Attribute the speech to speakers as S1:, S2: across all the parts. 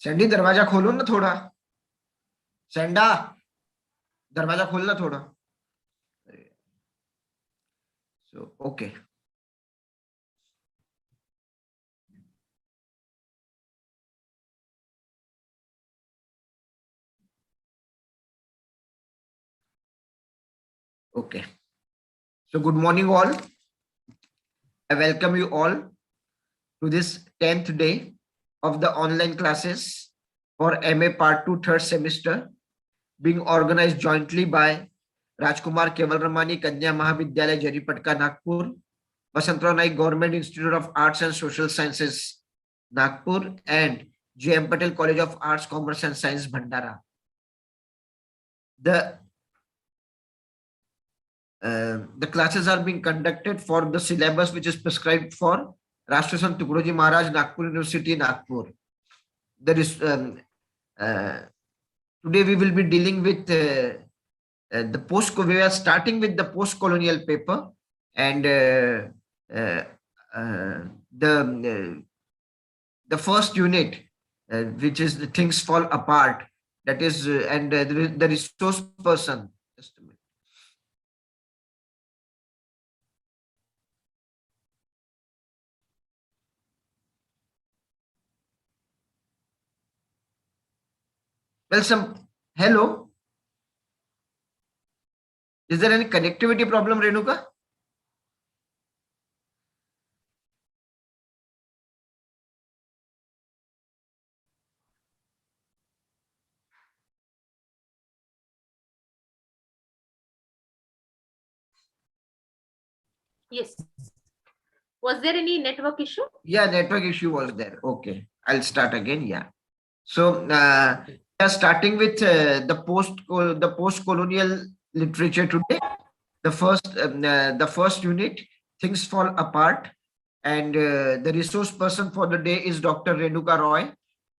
S1: Sandy दरवाजा खोलो ना थोड़ा, सैंडा दरवाजा खोलना थोड़ा। So okay, okay. So good morning all. I welcome you all to this 10th day of the online classes for MA Part 2 third semester, being organized jointly by Rajkumar Keval Ramani Kanya Mahavidyalaya Jaripatka Nagpur, Vasantrao Naik Government Institute of Arts and Social Sciences Nagpur, and J.M. Patel College of Arts, Commerce and Science Bhandara. The classes are being conducted for the syllabus which is prescribed for Rashtra Sant Tukadoji Maharaj, Nagpur University, Nagpur. There is today we will be dealing with the post. We are starting with the post-colonial paper, and the first unit, which is the things fall apart. That is, and the resource person. Just a minute. Well, hello. Is there any connectivity problem, Renuka?
S2: Yes. Was there any network issue?
S1: Yeah, network issue was there. Okay, I'll start again. Yeah. So we are starting with the post-colonial literature today. The first unit, things fall apart, and the resource person for the day is Dr. Renuka Roy.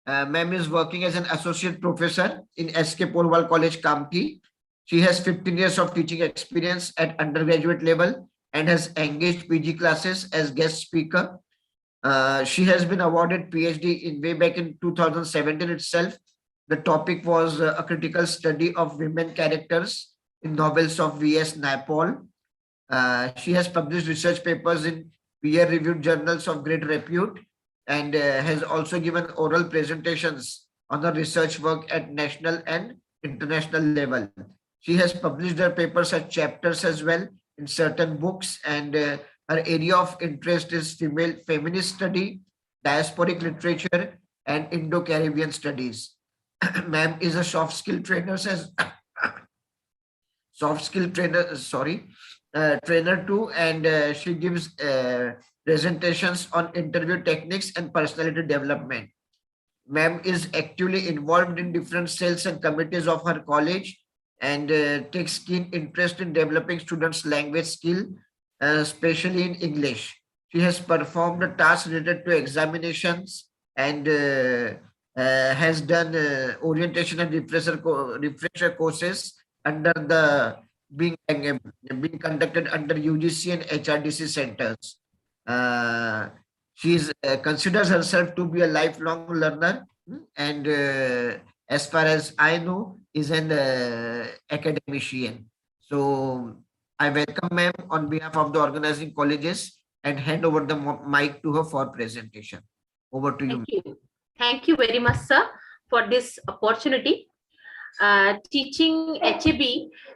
S1: Ma'am is working as an associate professor in S.K. Polwal College, Kamki. She has 15 years of teaching experience at undergraduate level and has engaged PG classes as guest speaker. She has been awarded PhD in way back in 2017 itself. The topic was a critical study of women characters in novels of V.S. Naipaul. She has published research papers in peer-reviewed journals of great repute and has also given oral presentations on her research work at national and international level. She has published her papers as chapters as well in certain books, and her area of interest is feminist study, diasporic literature, and Indo-Caribbean studies. Ma'am is a soft skill trainer, trainer too, and she gives presentations on interview techniques and personality development. Ma'am is actively involved in different cells and committees of her college and takes keen interest in developing students' language skill, especially in English. She has performed tasks related to examinations and has done orientation and refresher courses under the being conducted under UGC and HRDC centers. She considers herself to be a lifelong learner, and as far as I know, is an academician. So I welcome ma'am on behalf of the organizing colleges and hand over the mic to her for presentation. Over to you.
S2: Thank you. Thank you very much, sir, for this opportunity. Teaching HAB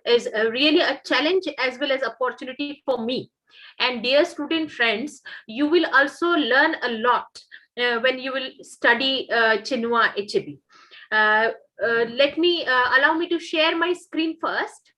S2: is really a challenge as well as opportunity for me. And dear student friends, you will also learn a lot when you will study Chinua Achebe. Let me allow me to share my screen first.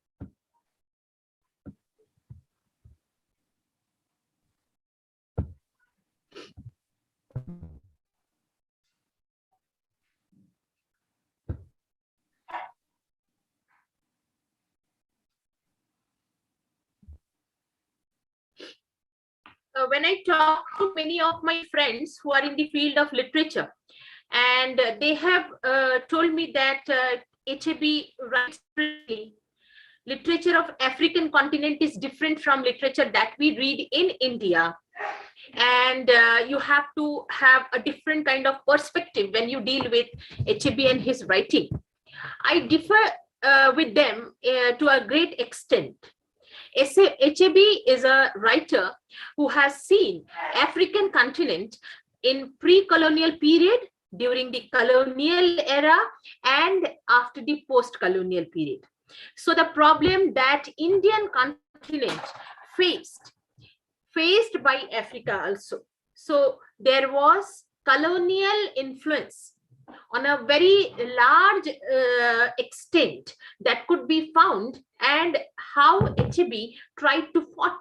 S2: When I talk to many of my friends who are in the field of literature, and they have told me that HAB writes literature of African continent is different from literature that we read in India. And you have to have a different kind of perspective when you deal with Achebe and his writing. I differ with them to a great extent. Achebe is a writer who has seen African continent in pre-colonial period, during the colonial era, and after the post-colonial period. So the problem that Indian continent faced faced by Africa also. So there was colonial influence on a very large extent that could be found, and how Achebe tried to fight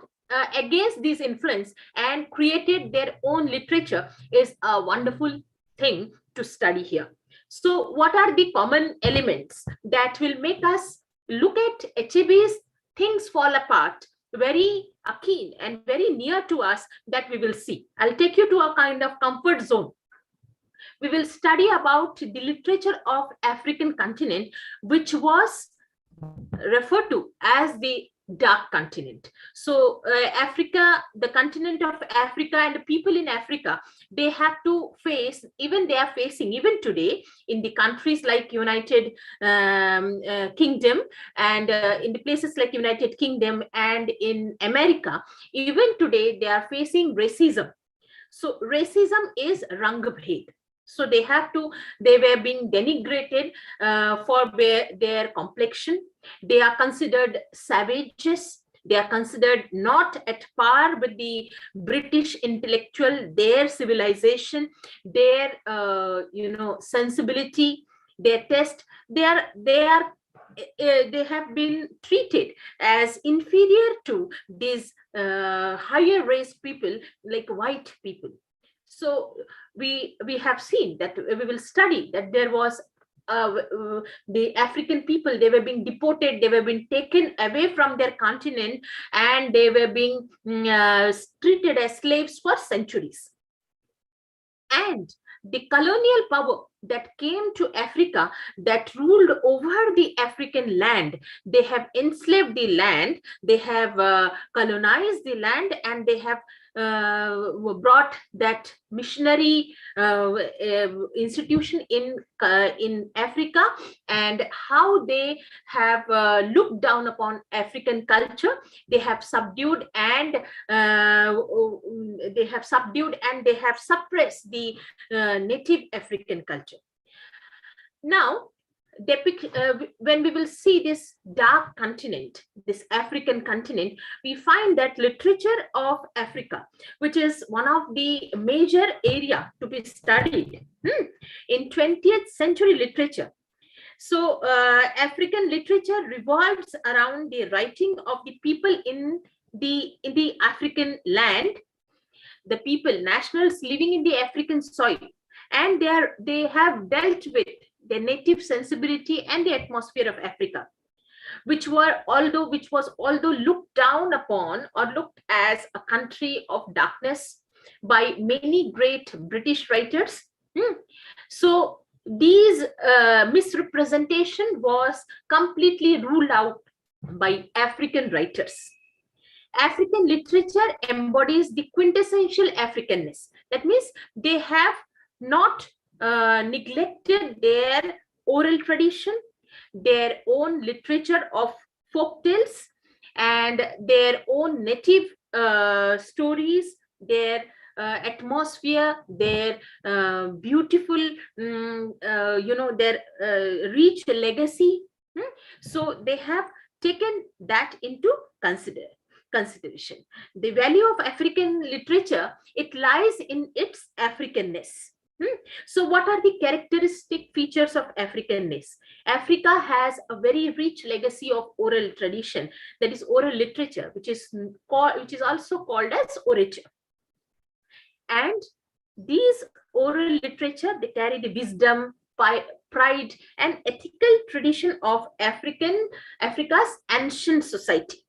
S2: against this influence and created their own literature is a wonderful thing to study here. So what are the common elements that will make us look at Achebe's things fall apart very keen and very near to us, that we will see? I'll take you to a kind of comfort zone. We will study about the literature of African continent, which was referred to as the dark continent. So Africa, the continent of Africa, and the people in Africa, they have to face, even they are facing even today in the countries like United Kingdom, and in the places like United Kingdom and in America, even today they are facing racism. So racism is rang bhed. So they were being denigrated for their complexion. They are considered savages. They are considered not at par with the British intellectual, their civilization, their sensibility, their taste. They have been treated as inferior to these higher race people like white people. So we have seen that, we will study that there was the African people, they were being deported, they were being taken away from their continent, and they were being treated as slaves for centuries. And the colonial power that came to Africa, that ruled over the African land, they have enslaved the land, they have colonized the land, and they have brought that missionary institution in Africa, and how they have looked down upon African culture. They have subdued and they have suppressed the native African culture. Now, when we will see this dark continent, this African continent, we find that literature of Africa, which is one of the major area to be studied in 20th century literature. So African literature revolves around the writing of the people in the African land, the people, nationals living in the African soil, and they have dealt with the native sensibility and the atmosphere of Africa, which was although looked down upon or looked as a country of darkness by many great British writers. So these misrepresentation was completely ruled out by African writers. African literature embodies the quintessential Africanness. That means they have not neglected their oral tradition, their own literature of folk tales, and their own native stories, their atmosphere, their beautiful, their rich legacy. So they have taken that into consideration. The value of African literature, it lies in its Africanness. So what are the characteristic features of Africanness? Africa has a very rich legacy of oral tradition, that is oral literature, which is also called as orature. And these oral literature, they carry the wisdom, pride, and ethical tradition of Africa's ancient society.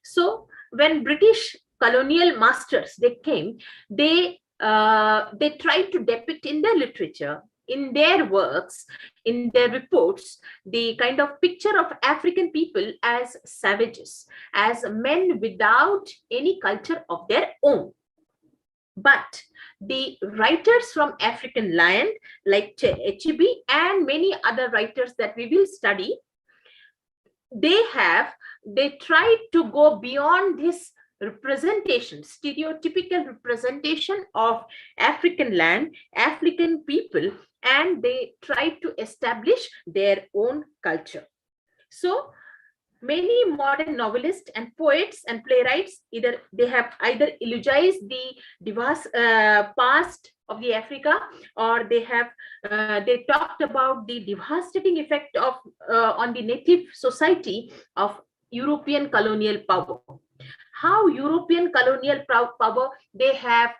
S2: So when British colonial masters, they came, they tried to depict in their literature, in their works, in their reports, the kind of picture of African people as savages, as men without any culture of their own. But the writers from African land, like Achebe and many other writers that we will study, they tried to go beyond this representation, stereotypical representation of African land, African people, and they tried to establish their own culture. So many modern novelists and poets and playwrights, they have either eulogized the past of the Africa, or they talked about the devastating effect of on the native society of European colonial power. How European colonial power, they have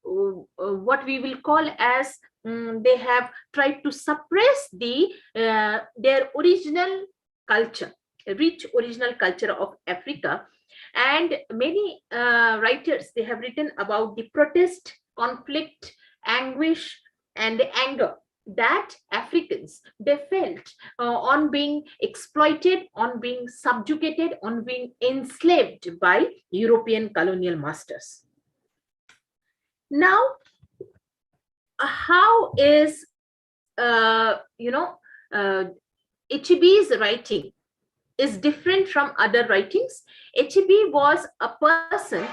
S2: what we will call as, they have tried to suppress their original culture, rich original culture of Africa. And many writers, they have written about the protest, conflict, anguish, and the anger that Africans, they felt on being exploited, on being subjugated, on being enslaved by European colonial masters. Now, how is Achebe's writing is different from other writings? Achebe was a person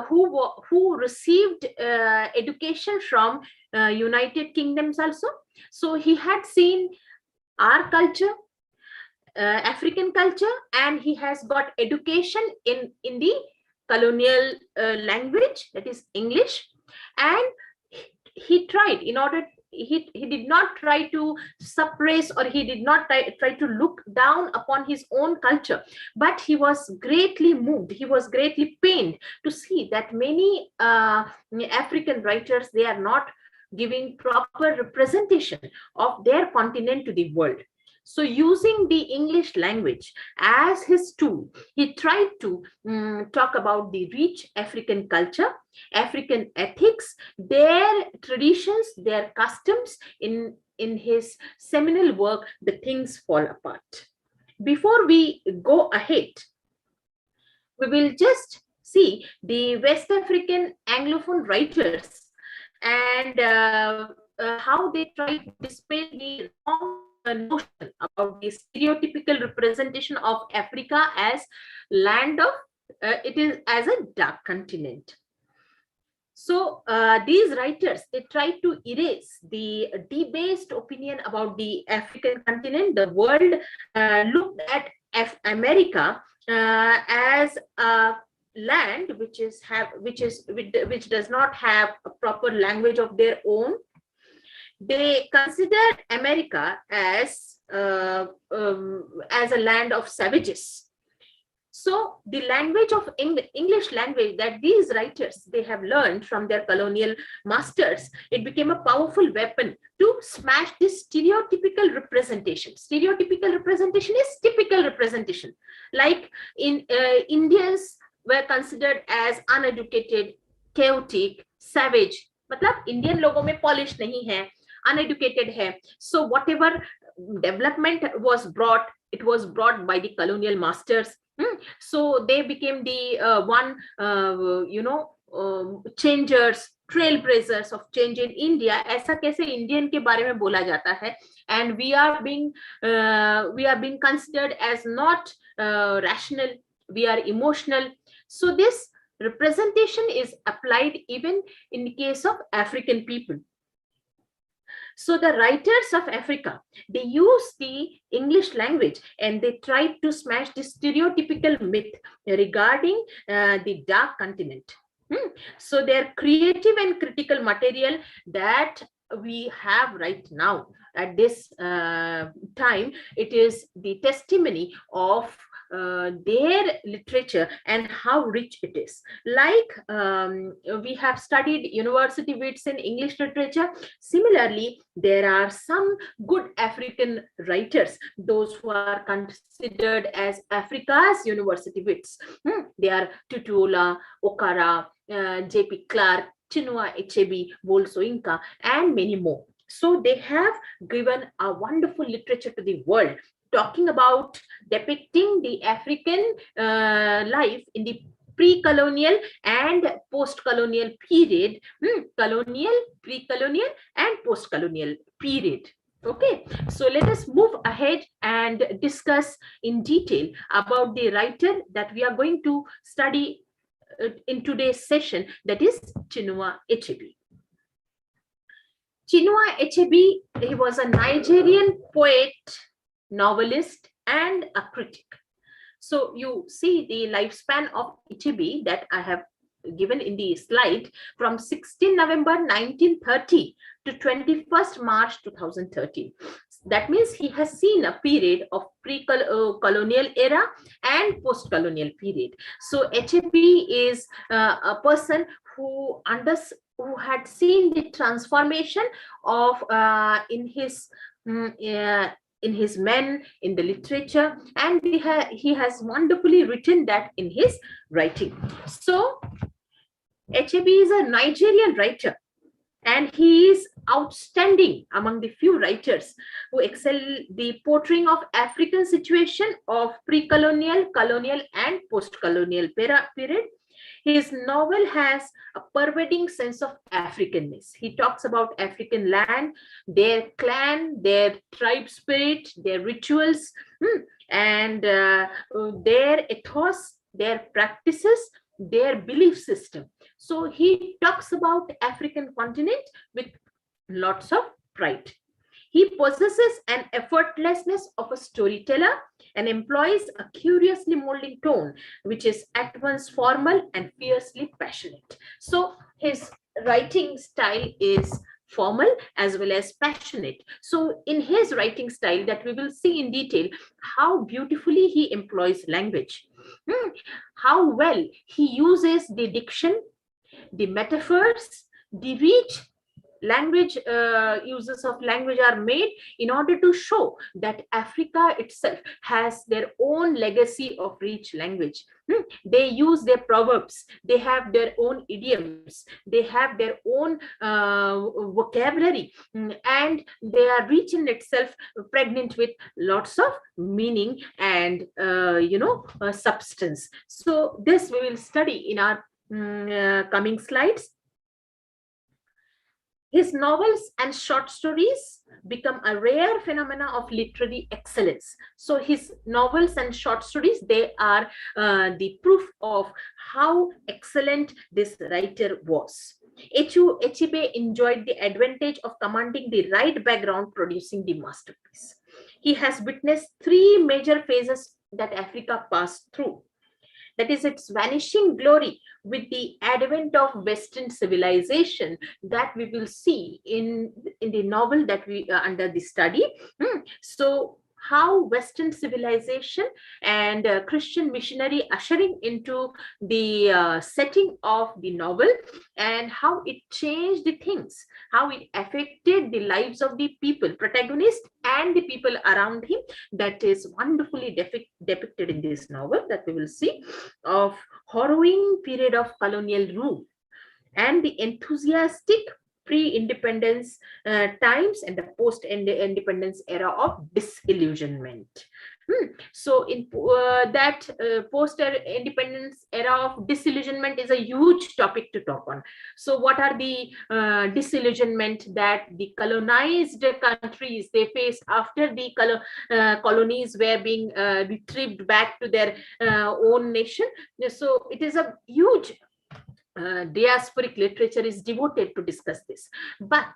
S2: who received education from United Kingdoms also. So he had seen our culture, African culture, and he has got education in the colonial language, that is English. And he tried, in order, he did not try to suppress, or he did not try to look down upon his own culture, but he was greatly moved, he was greatly pained to see that many African writers, they are not giving proper representation of their continent to the world. So using the English language as his tool, he tried to talk about the rich African culture, African ethics, their traditions, their customs. In his seminal work, The Things Fall Apart. Before we go ahead, we will just see the West African Anglophone writers and how they try to dispel the wrong notion about the stereotypical representation of Africa as land of, it is as a dark continent. So these writers, they try to erase the debased opinion about the African continent. The world looked at America as a land which does not have a proper language of their own. They considered America as a land of savages. So the language of English language that these writers, they have learned from their colonial masters, it became a powerful weapon to smash this stereotypical representation. Stereotypical representation is typical representation. Like in Indians were considered as uneducated, chaotic, savage. मतलब Indian लोगों में polish नहीं है, uneducated है. So whatever development was brought, it was brought by the colonial masters. So they became the changers, trailblazers of change in India. ऐसा कैसे Indian के बारे में बोला जाता है? And we are being considered as not rational. We are emotional. So this representation is applied even in the case of African people. So the writers of Africa, they use the English language and they tried to smash the stereotypical myth regarding the dark continent. So their creative and critical material that we have right now at this time, it is the testimony of their literature and how rich it is. Like we have studied university wits in English literature. Similarly, there are some good African writers, those who are considered as Africa's university wits. They are Tutuola, Okara, J.P. Clark, Chinua Achebe, and many more. So they have given a wonderful literature to the world. talking about depicting the African life in the pre-colonial and post-colonial period, colonial, pre-colonial, and post-colonial period. Okay, so let us move ahead and discuss in detail about the writer that we are going to study in today's session, that is Chinua Achebe. Chinua Achebe, he was a Nigerian poet, novelist, and a critic. So you see the lifespan of Achebe that I have given in the slide, from 16 November 1930 to 21st March 2013. That means he has seen a period of pre-colonial era and post-colonial period. So Achebe is a person who had seen the transformation of in his men, in the literature, and he has wonderfully written that in his writing. So Achebe is a Nigerian writer, and he is outstanding among the few writers who excel the portraying of African situation of pre-colonial, colonial, and post-colonial period. His novel has a pervading sense of Africanness. He talks about African land, their clan, their tribe spirit, their rituals, and their ethos, their practices, their belief system. So he talks about African continent with lots of pride. He possesses an effortlessness of a storyteller and employs a curiously molding tone, which is at once formal and fiercely passionate. So his writing style is formal as well as passionate. So in his writing style, that we will see in detail how beautifully he employs language, how well he uses the diction, the metaphors, the rich language uses of language are made in order to show that Africa itself has their own legacy of rich language. They use their proverbs, they have their own idioms, they have their own vocabulary, and they are rich in itself, pregnant with lots of meaning and substance. So this we will study in our coming slides. His novels and short stories become a rare phenomena of literary excellence. So his novels and short stories, they are the proof of how excellent this writer was. Achebe enjoyed the advantage of commanding the right background, producing the masterpiece. He has witnessed three major phases that Africa passed through. That is its vanishing glory with the advent of Western civilization, that we will see in the novel that we under the study. So how Western civilization and Christian missionary ushering into the setting of the novel, and how it changed the things, how it affected the lives of the people, protagonist and the people around him. That is wonderfully depicted in this novel that we will see, of harrowing period of colonial rule and the enthusiastic pre-independence times and the post-independence era of disillusionment. So in that post-independence era of disillusionment is a huge topic to talk on. So what are the disillusionment that the colonized countries they face after the colonies were being retrieved back to their own nation? So it is a huge diasporic literature is devoted to discuss this. But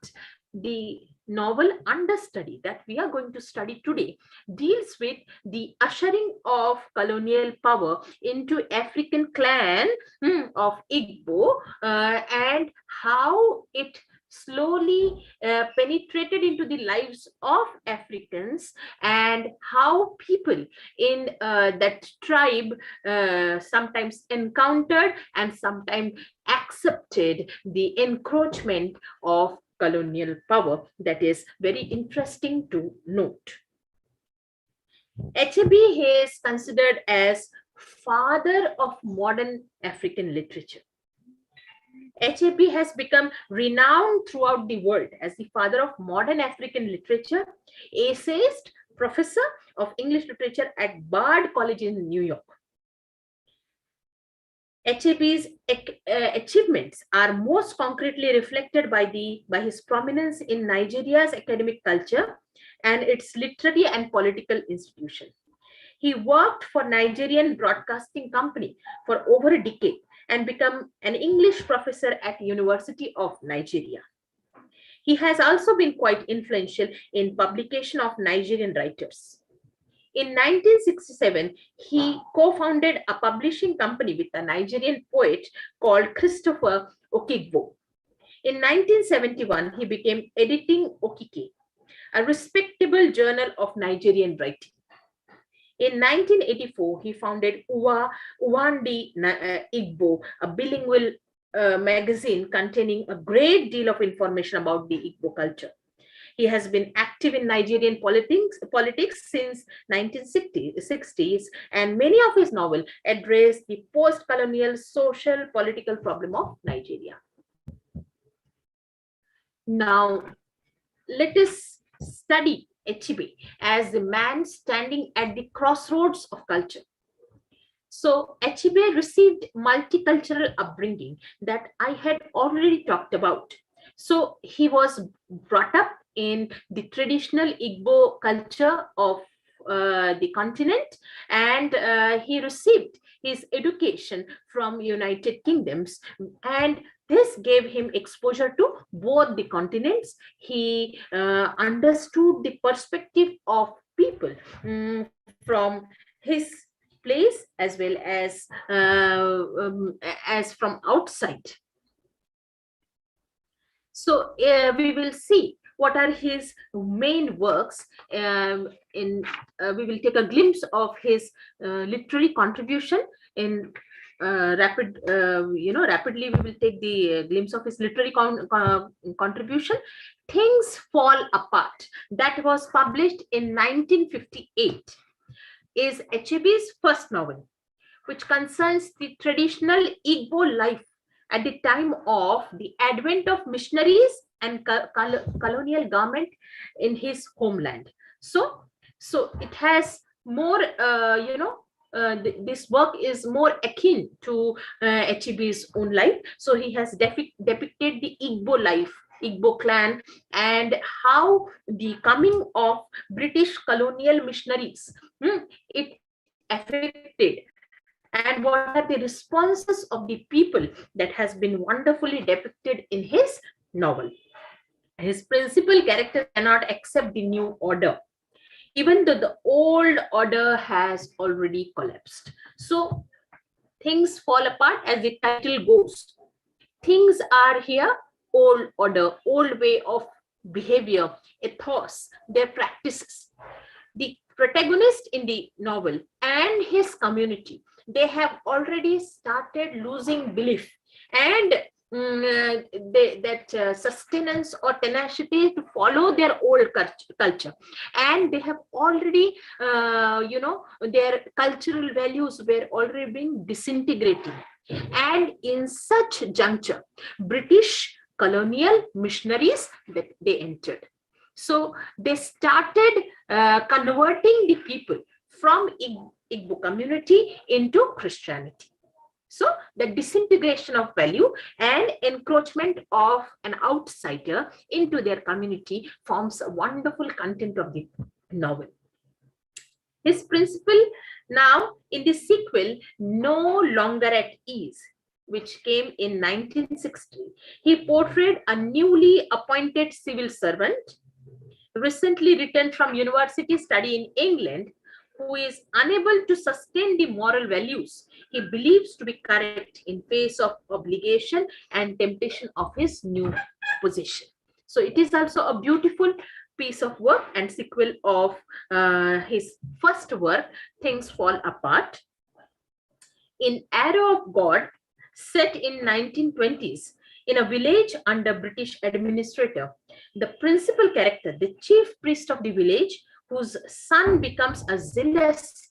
S2: the novel understudy that we are going to study today deals with the ushering of colonial power into African clan of Igbo, and how it slowly penetrated into the lives of Africans, and how people in that tribe sometimes encountered and sometimes accepted the encroachment of colonial power. That is very interesting to note. Achebe is considered as father of modern African literature. Achebe has become renowned throughout the world as the father of modern African literature, essayist, professor of English literature at Bard College in New York. Achebe's achievements are most concretely reflected by his prominence in Nigeria's academic culture and its literary and political institution. He worked for Nigerian Broadcasting Company for over a decade and became an English professor at University of Nigeria. He has also been quite influential in publication of Nigerian writers. In 1967, he co-founded a publishing company with a Nigerian poet called Christopher Okigbo. In 1971, he became editing Okike, a respectable journal of Nigerian writing. In 1984, he founded Uwandi Igbo, a bilingual magazine containing a great deal of information about the Igbo culture. He has been active in Nigerian politics since 1960s, and many of his novels address the post-colonial social political problem of Nigeria. Now, let us study Achebe as the man standing at the crossroads of culture. So Achebe received multicultural upbringing that I had already talked about. So he was brought up in the traditional Igbo culture of the continent, and he received his education from United Kingdoms, and this gave him exposure to both the continents. He understood the perspective of people from his place as well as from outside. So we will see what are his main works. We will take a glimpse of his literary contribution in rapidly we will take the glimpse of his literary contribution. Things Fall Apart, that was published in 1958, is Achebe's first novel, which concerns the traditional Igbo life at the time of the advent of missionaries and colonial government in his homeland. So it has more, this work is more akin to Achebe's own life. So he has depicted the Igbo life, Igbo clan, and how the coming of British colonial missionaries it affected, and what are the responses of the people, that has been wonderfully depicted in his novel. His principal character cannot accept the new order, even though the old order has already collapsed. So things fall apart, as the title goes. Things are here, old order, old way of behavior, ethos, their practices. The protagonist in the novel and his community, they have already started losing belief and sustenance or tenacity to follow their old culture, and they have already their cultural values were already being disintegrating. And in such juncture, British colonial missionaries, that they entered. So they started converting the people from Igbo community into Christianity. So the disintegration of value and encroachment of an outsider into their community forms a wonderful content of the novel. His principle now in the sequel, No Longer at Ease, which came in 1960, he portrayed a newly appointed civil servant, recently returned from university study in England, who is unable to sustain the moral values he believes to be correct in face of obligation and temptation of his new position. So it is also a beautiful piece of work and sequel of his first work, Things Fall Apart. In Arrow of God, set in 1920s, in a village under British administrator, the principal character, the chief priest of the village, whose son becomes a zealous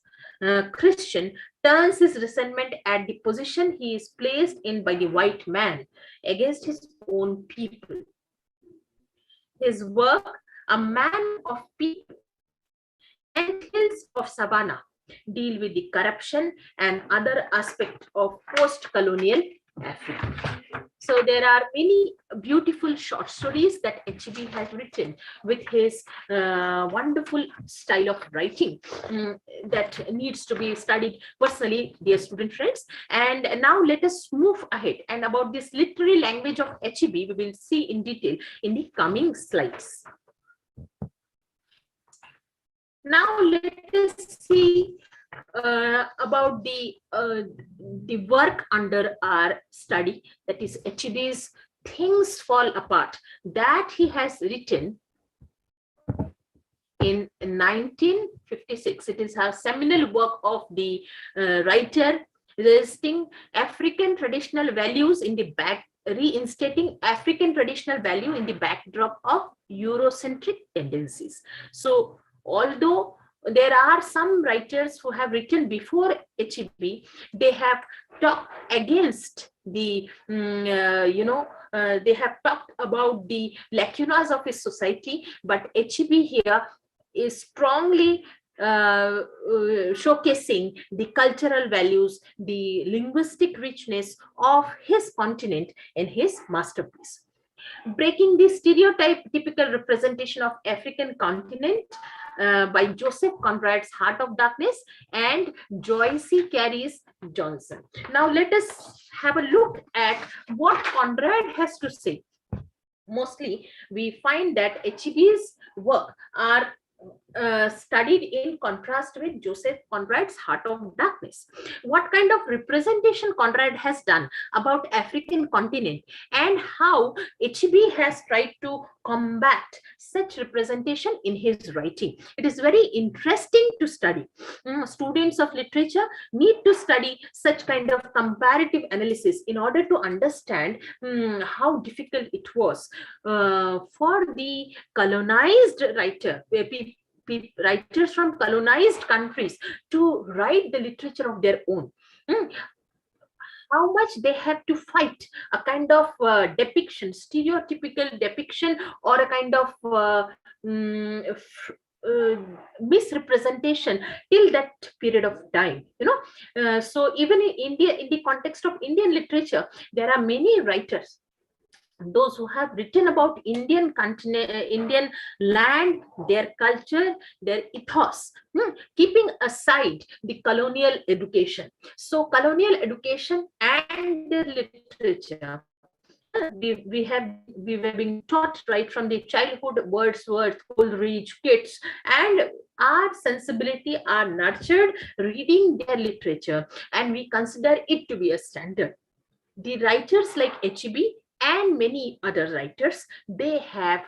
S2: Christian, turns his resentment at the position he is placed in by the white man against his own people. His work, A Man of People, Hills of Savannah deal with the corruption and other aspects of post-colonial Africa. So there are many beautiful short stories that Achebe has written with his wonderful style of writing that needs to be studied personally, dear student friends. And now let us move ahead. And about this literary language of Achebe, we will see in detail in the coming slides. Now let us see about the work under our study, that is Achebe's Things Fall Apart, that he has written in 1956. It is a seminal work of the writer, resisting African traditional values in the reinstating African traditional value in the backdrop of Eurocentric tendencies. So although there are some writers who have written before Achebe, they have talked against the, they have talked about the lacunas of his society, but Achebe here is strongly showcasing the cultural values, the linguistic richness of his continent in his masterpiece. Breaking the stereotypical representation of African continent by Joseph Conrad's Heart of Darkness and Joyce Carey's Johnson. Now let us have a look at what Conrad has to say. Mostly we find that Achebe's work are studied in contrast with Joseph Conrad's Heart of Darkness. What kind of representation Conrad has done about African continent and how Achebe has tried to combat such representation in his writing. It is very interesting to study. Students of literature need to study such kind of comparative analysis in order to understand how difficult it was for the colonized writers from colonized countries to write the literature of their own. How much they have to fight a kind of depiction, stereotypical depiction, or a kind of misrepresentation till that period of time, so even in India, in the context of Indian literature, there are many writers, those who have written about Indian continent, Indian land, their culture, their ethos, keeping aside the colonial education. So colonial education and their literature, we were being taught right from the childhood, Wordsworth, Coleridge, Keats, and our sensibility are nurtured reading their literature, and we consider it to be a standard. The writers like Achebe and many other writers, they have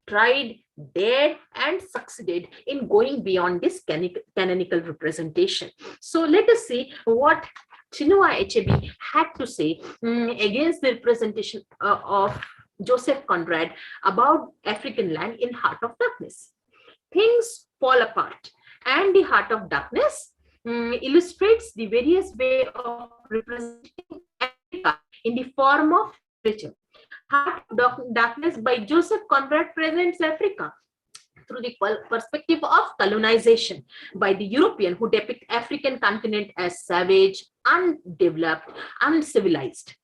S2: tried, dared, and succeeded in going beyond this canonical representation. So let us see what Chinua Achebe had to say against the representation of Joseph Conrad about African land in Heart of Darkness. Things Fall Apart and the Heart of Darkness illustrates the various way of representing Africa in the form of literature. Heart of Darkness by Joseph Conrad presents Africa through the perspective of colonization by the European, who depict African continent as savage, undeveloped, uncivilized.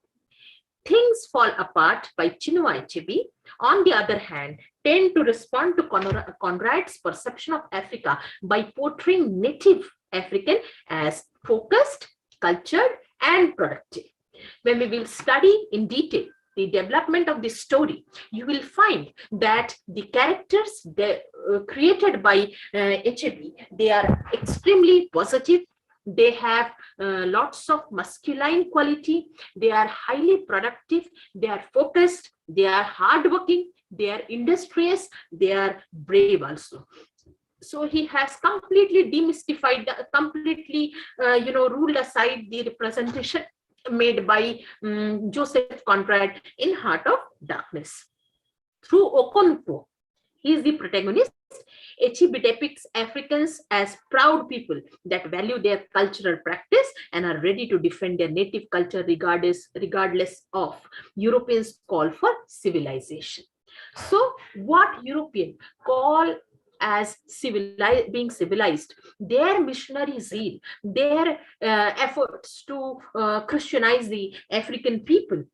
S2: Things Fall Apart by Chinua Achebe, on the other hand, tend to respond to Conrad's perception of Africa by portraying native African as focused, cultured, and productive. When we will study in detail the development of this story, you will find that the characters created by Achebe, they are extremely positive. They have lots of masculine quality. They are highly productive. They are focused. They are hardworking. They are industrious. They are brave also. So he has completely demystified, completely, ruled aside the representation made by Joseph Conrad in Heart of Darkness. Through Okonkwo, he is the protagonist. Achebe depicts Africans as proud people that value their cultural practice and are ready to defend their native culture regardless of Europeans' call for civilization. So what European call as being civilized, their missionary zeal, their efforts to Christianize the African people,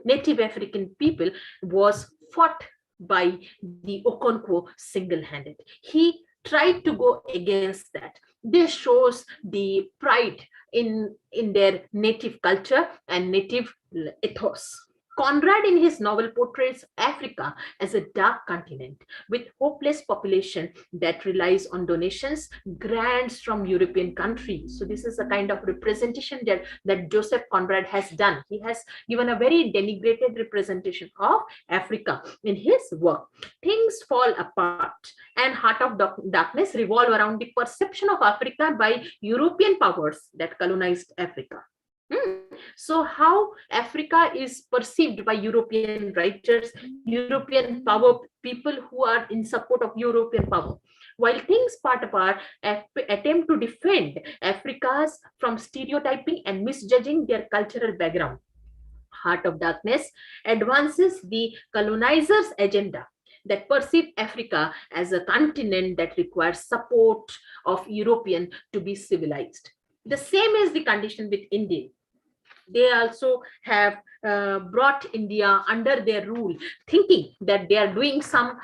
S2: native African people, was fought by the Okonkwo single-handed. He tried to go against that. This shows the pride in their native culture and native ethos. Conrad, in his novel, portrays Africa as a dark continent with hopeless population that relies on donations, grants from European countries. So this is a kind of representation that Joseph Conrad has done. He has given a very denigrated representation of Africa in his work. Things fall apart, and Heart of Darkness revolve around the perception of Africa by European powers that colonized Africa. So how Africa is perceived by European writers, European power, people who are in support of European power. While things part apart, attempt to defend Africa's from stereotyping and misjudging their cultural background. Heart of Darkness advances the colonizers' agenda that perceive Africa as a continent that requires support of European to be civilized. The same is the condition with India. They also have brought India under their rule, thinking that they are doing some,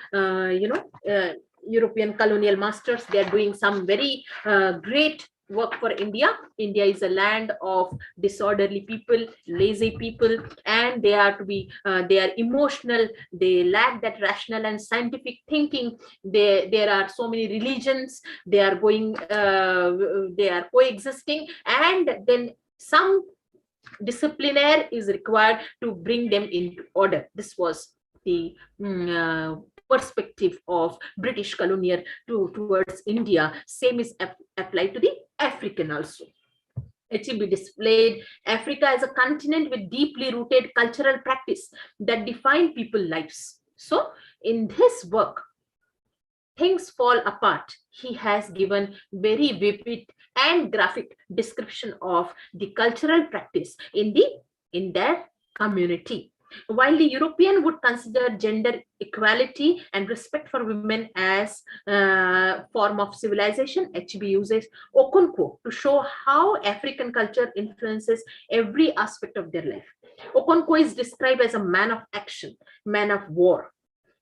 S2: European colonial masters, they are doing some very great work for India. India is a land of disorderly people, lazy people, and they are they are emotional. They lack that rational and scientific thinking. There are so many religions. They are coexisting, and then some disciplinaire is required to bring them into order. This was the perspective of British colonial towards India. Same is applied to the African also. Achebe displayed Africa as a continent with deeply rooted cultural practice that define people's lives. So in his work, Things Fall Apart, he has given very vivid and graphic description of the cultural practice in their community. While the European would consider gender equality and respect for women as a form of civilization, Achebe uses Okonkwo to show how African culture influences every aspect of their life. Okonkwo is described as a man of action, man of war.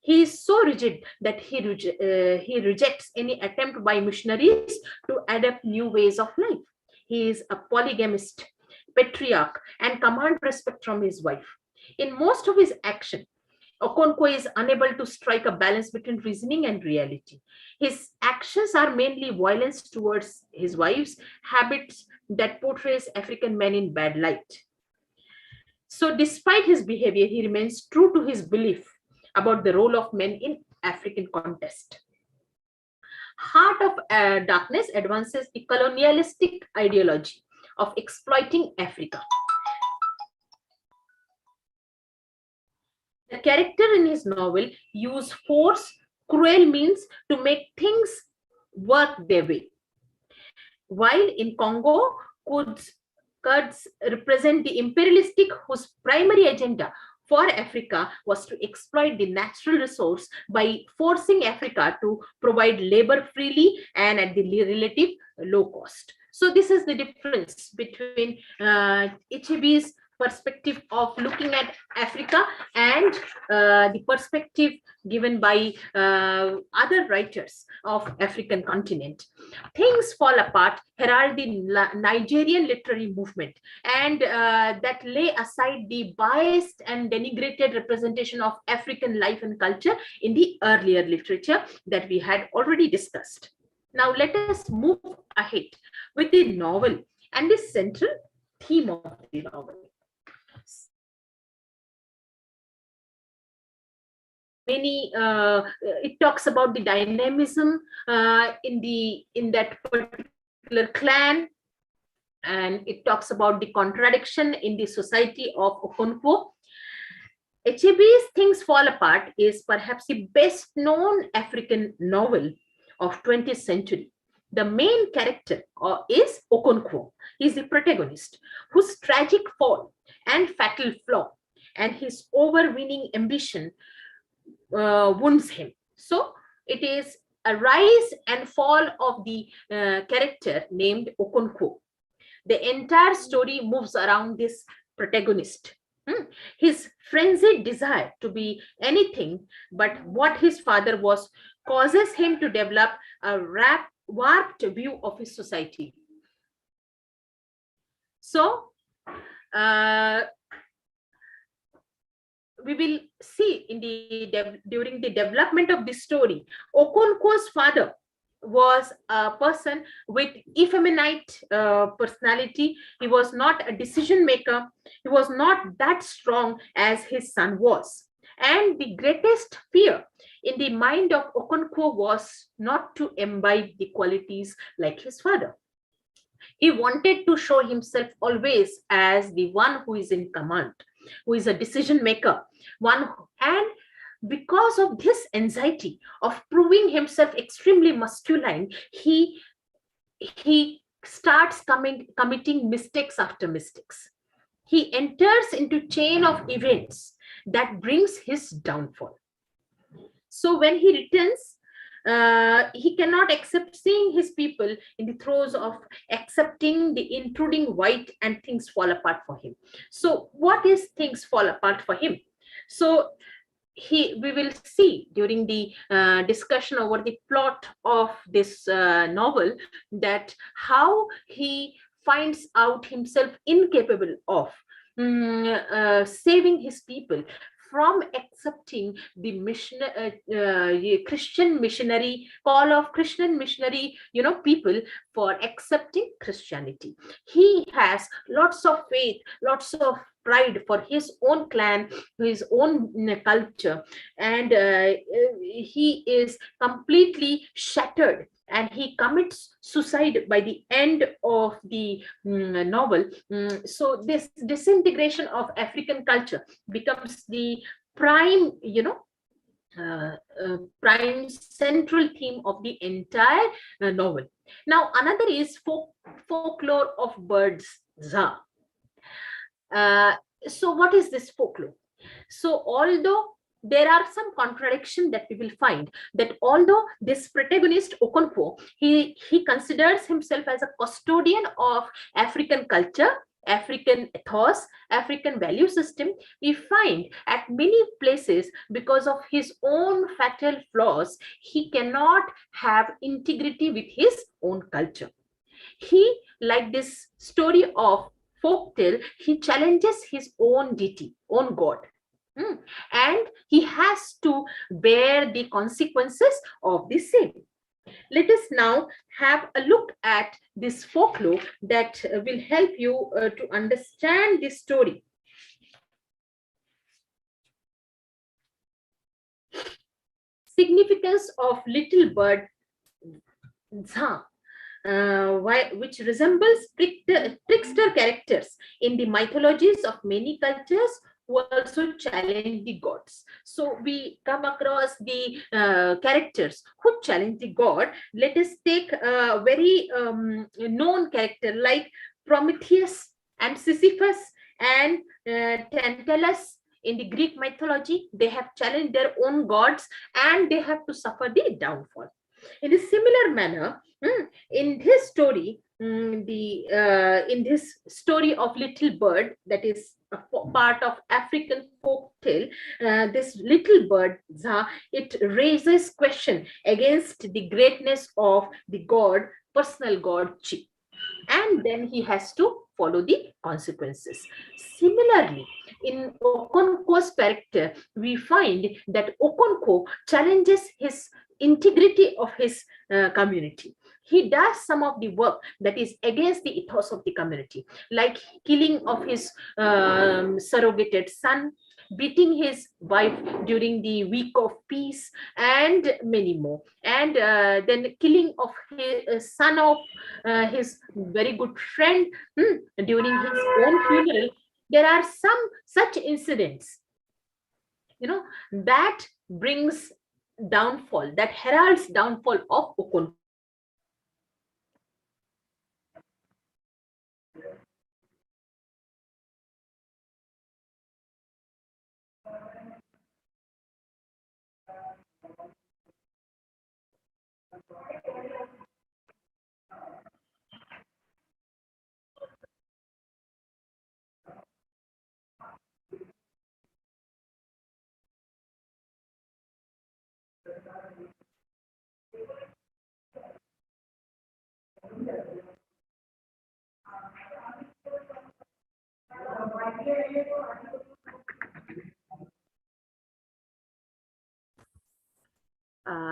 S2: He is so rigid that he rejects any attempt by missionaries to adapt new ways of life. He is a polygamist, patriarch, and command respect from his wife. In most of his action, Okonkwo is unable to strike a balance between reasoning and reality. His actions are mainly violence towards his wives, habits that portrays African men in bad light. So despite his behavior, he remains true to his belief about the role of men in African context. Heart of Darkness advances the colonialistic ideology of exploiting Africa. The character in his novel use force, cruel means to make things work their way. While in Congo, Kurds represent the imperialistic whose primary agenda for Africa was to exploit the natural resource by forcing Africa to provide labor freely and at the relative low cost. So this is the difference between Achebe's perspective of looking at Africa and the perspective given by other writers of African continent. Things Fall Apart herald the Nigerian literary movement, and that lay aside the biased and denigrated representation of African life and culture in the earlier literature that we had already discussed. Now let us move ahead with the novel and the central theme of the novel. It talks about the dynamism in that particular clan, and it talks about the contradiction in the society of Okonkwo. Achebe's Things Fall Apart is perhaps the best known African novel of 20th century. The main character is Okonkwo. He is the protagonist whose tragic fall and fatal flaw and his overweening ambition wounds him. So it is a rise and fall of the character named Okonkwo. The entire story moves around this protagonist. His frenzied desire to be anything but what his father was causes him to develop a warped view of his society. So, uh, we will see in the during the development of this story, Okonkwo's father was a person with effeminate personality. He was not a decision maker. He was not that strong as his son was. And the greatest fear in the mind of Okonkwo was not to imbibe the qualities like his father. He wanted to show himself always as the one who is in command, who is a decision maker, and because of this anxiety of proving himself extremely masculine, he starts committing mistakes after mistakes. He enters into chain of events that brings his downfall. So when he returns, he cannot accept seeing his people in the throes of accepting the intruding white, and things fall apart for him. So what is things fall apart for him? So we will see during the discussion over the plot of this novel that how he finds out himself incapable of saving his people from accepting the Christian missionary call of Christian missionary, people for accepting Christianity. He has lots of faith, lots of pride for his own clan, his own culture, and he is completely shattered, and he commits suicide by the end of the novel. So this disintegration of African culture becomes the prime, prime central theme of the entire novel. Now, another is folklore of birds, Za. So what is this folklore? So although there are some contradiction that we will find, that although this protagonist Okonkwo, he considers himself as a custodian of African culture, African ethos, African value system, we find at many places, because of his own fatal flaws, he cannot have integrity with his own culture. He, like this story of folktale, he challenges his own deity, own god. And he has to bear the consequences of the same. Let us now have a look at this folklore that will help you to understand this story. Significance of little bird Za, which resembles trickster characters in the mythologies of many cultures who also challenge the gods. So we come across the characters who challenge the god. Let us take a very known character like Prometheus and Sisyphus and Tantalus. In the Greek mythology, they have challenged their own gods and they have to suffer the downfall. In a similar manner, in this story, in this story of little bird, that is a part of African folk tale, this little bird Za, it raises question against the greatness of the god, personal god Chi, and then he has to follow the consequences. Similarly, in Okonkwo's character, we find that Okonkwo challenges his integrity of his community. He does some of the work that is against the ethos of the community, like killing of his surrogated son, beating his wife during the week of peace, and many more. And then killing of his son of his very good friend during his own funeral. There are some such incidents, that brings downfall, that heralds downfall of Okonkwo.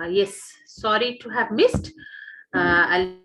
S2: Yes, sorry to have missed. I'll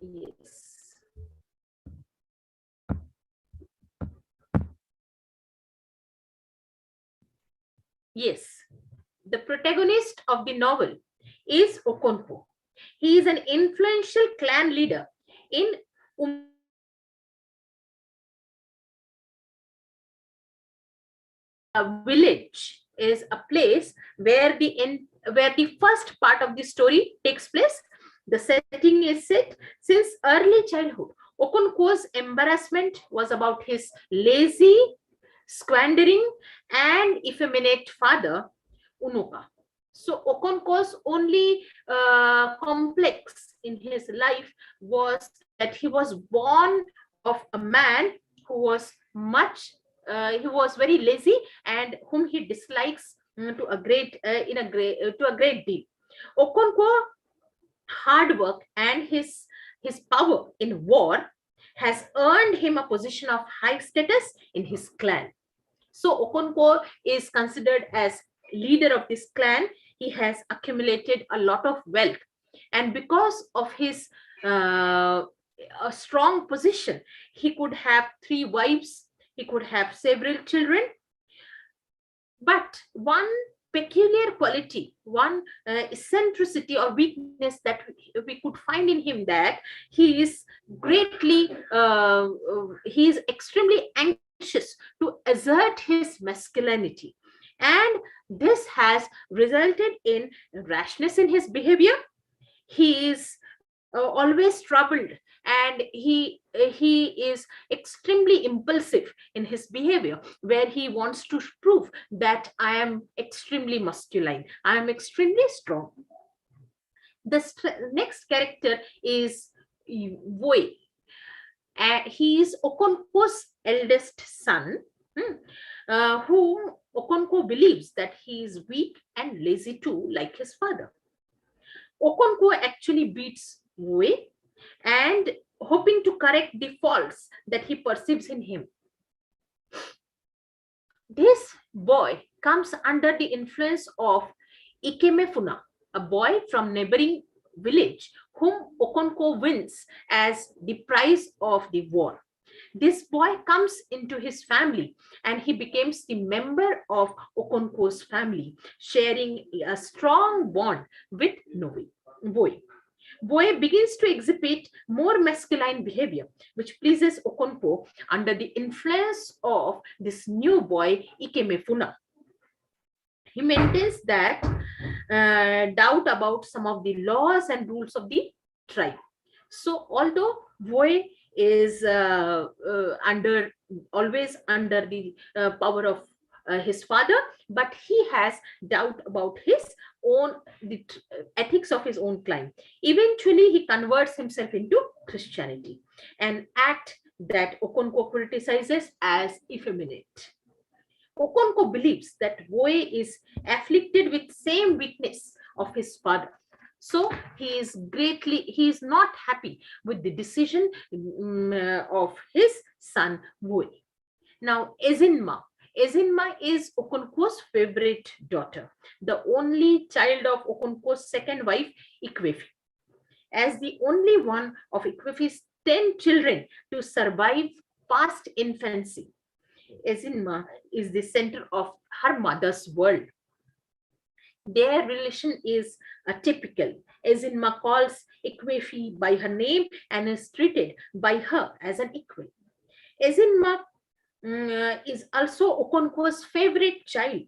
S2: yes. Yes, the protagonist of the novel is Okonkwo. He is an influential clan leader in a village is a place where where the first part of the story takes place. The setting is set since early childhood. Okonkwo's embarrassment was about his lazy, squandering, and effeminate father, Unoka. So Okonkwo's only complex in his life was that he was born of a man who was he was very lazy and whom he dislikes to a to a great deal. Okonkwo hard work and his power in war has earned him a position of high status in his clan. So Okonkwo is considered as leader of this clan. He has accumulated a lot of wealth, and because of his a strong position, he could have three wives, he could have several children. But one peculiar quality, one eccentricity or weakness that we could find in him, that he is greatly he is extremely anxious to assert his masculinity, and this has resulted in rashness in his behavior. He is always troubled, and he is extremely impulsive in his behavior, where he wants to prove that I am extremely masculine, I am extremely strong. The next character is Voe. He is Okonkwo's eldest son, whom Okonkwo believes that he is weak and lazy too, like his father. Okonkwo actually beats Voe, and hoping to correct the faults that he perceives in him. This boy comes under the influence of Ikemefuna, a boy from neighboring village whom Okonkwo wins as the prize of the war. This boy comes into his family and he becomes the member of Okonkwo's family, sharing a strong bond with Voe. Boy begins to exhibit more masculine behavior, which pleases Okonkwo under the influence of this new boy, Ikemefuna. He maintains that doubt about some of the laws and rules of the tribe. So, although Boy is under always under the power of his father, but he has doubt about his own ethics of his own clan. Eventually, he converts himself into Christianity, an act that Okonkwo criticizes as effeminate. Okonkwo believes that Boy is afflicted with same weakness of his father. So he is not happy with the decision of his son Boy. Now, Ezinma. Ezinma is Okonkwo's favorite daughter, the only child of Okonkwo's second wife, Ikwefi. As the only one of Ikwefi's 10 children to survive past infancy, Ezinma is the center of her mother's world. Their relation is typical. Ezinma calls Ikwefi by her name and is treated by her as an equal. Ezinma is also Okonkwo's favorite child,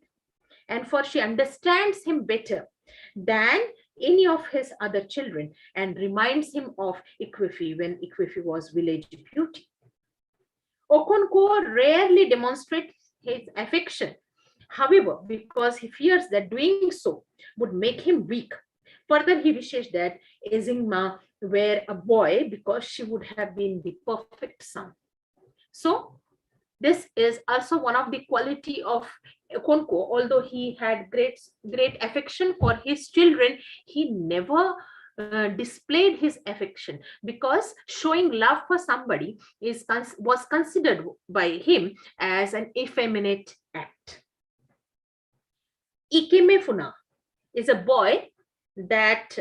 S2: and for she understands him better than any of his other children and reminds him of Ikwefi when Ikwefi was village beauty. Okonkwo rarely demonstrates his affection, however, because he fears that doing so would make him weak. Further, he wishes that Ezinma were a boy because she would have been the perfect son. So, this is also one of the quality of Okonkwo. Although he had great affection for his children, he never displayed his affection, because showing love for somebody was considered by him as an effeminate act. Ikemefuna is a boy that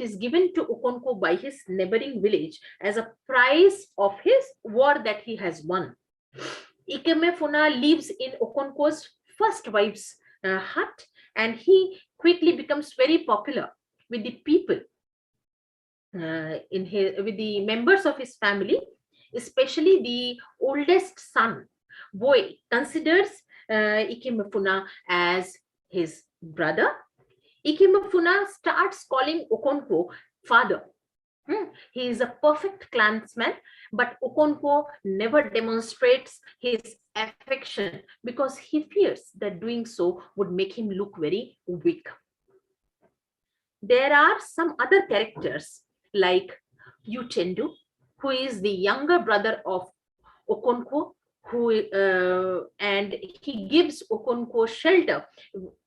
S2: is given to Okonkwo by his neighboring village as a prize of his war that he has won. Ikemefuna lives in Okonkwo's first wife's hut, and he quickly becomes very popular with the people, with the members of his family, especially the oldest son. Boy considers Ikemefuna as his brother. Ikemefuna starts calling Okonkwo father. He is a perfect clansman, but Okonkwo never demonstrates his affection because he fears that doing so would make him look very weak. There are some other characters like Uchendu, who is the younger brother of Okonkwo, and he gives Okonkwo shelter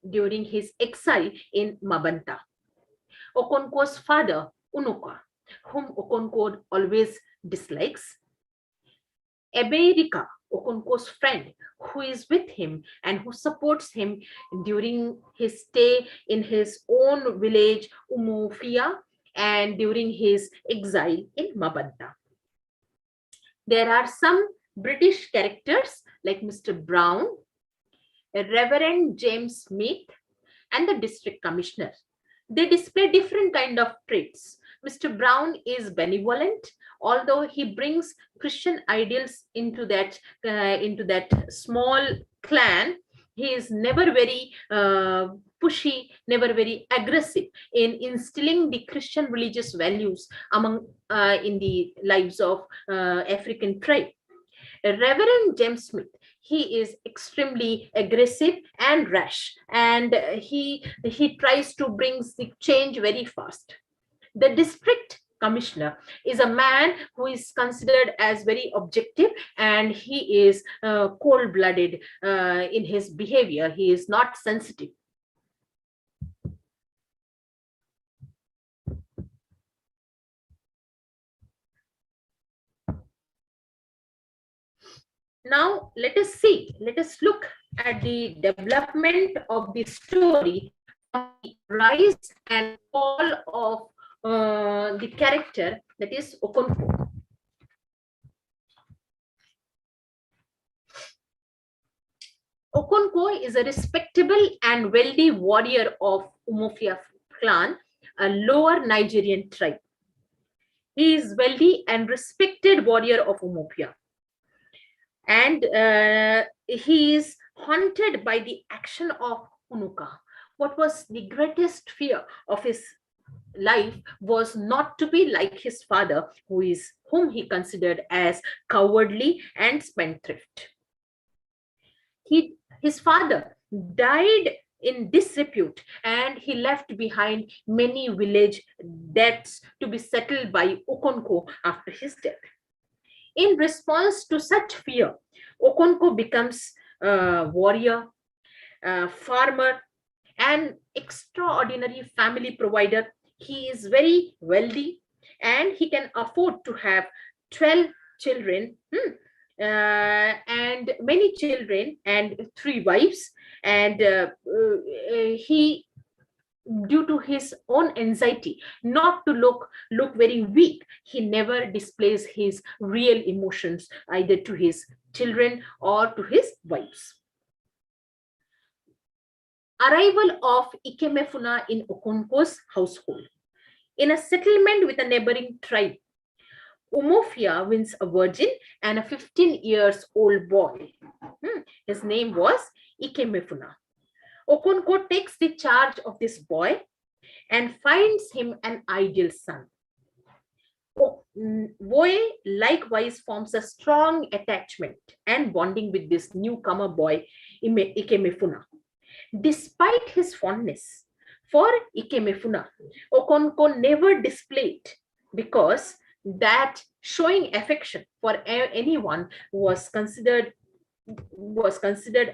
S2: during his exile in Mabanta. Okonkwo's father, Unuka, whom Okonkwo always dislikes. Ebeirika, Okonkwo's friend, who is with him and who supports him during his stay in his own village, Umufia, and during his exile in Mabanta. There are some British characters like Mr. Brown, Reverend James Smith, and the district commissioner. They display different kind of traits. Mr. Brown is benevolent, although he brings Christian ideals into that small clan. He is never very pushy, never very aggressive in instilling the Christian religious values among in the lives of African tribe. Reverend James Smith, he is extremely aggressive and rash, and he tries to bring the change very fast. The district commissioner is a man who is considered as very objective, and he is cold-blooded in his behavior. He is not sensitive. Now, let us look at the development of the story, the rise and fall of the character that is Okonkwo. Okonkwo is a respectable and wealthy warrior of Umofia clan, a lower Nigerian tribe. He is wealthy and respected warrior of Umofia. And he is haunted by the action of Unuka. What was the greatest fear of his life was not to be like his father, whom he considered as cowardly and spendthrift. His father died in disrepute, and he left behind many village debts to be settled by Okonkwo after his death. In response to such fear, Okonko becomes a warrior, a farmer, an extraordinary family provider. He is very wealthy and he can afford to have 12 children, and many children and three wives. And he, due to his own anxiety not to look very weak, he never displays his real emotions either to his children or to his wives. Arrival of Ikemefuna in Okonko's household. In a settlement with a neighboring tribe, Umofia wins a virgin and a 15 years old boy. His name was Ikemefuna. Okonko takes the charge of this boy and finds him an ideal son. Boy likewise forms a strong attachment and bonding with this newcomer boy, Ikemefuna. Despite his fondness for Ikemefuna, Okonko never displayed, because that showing affection for anyone was considered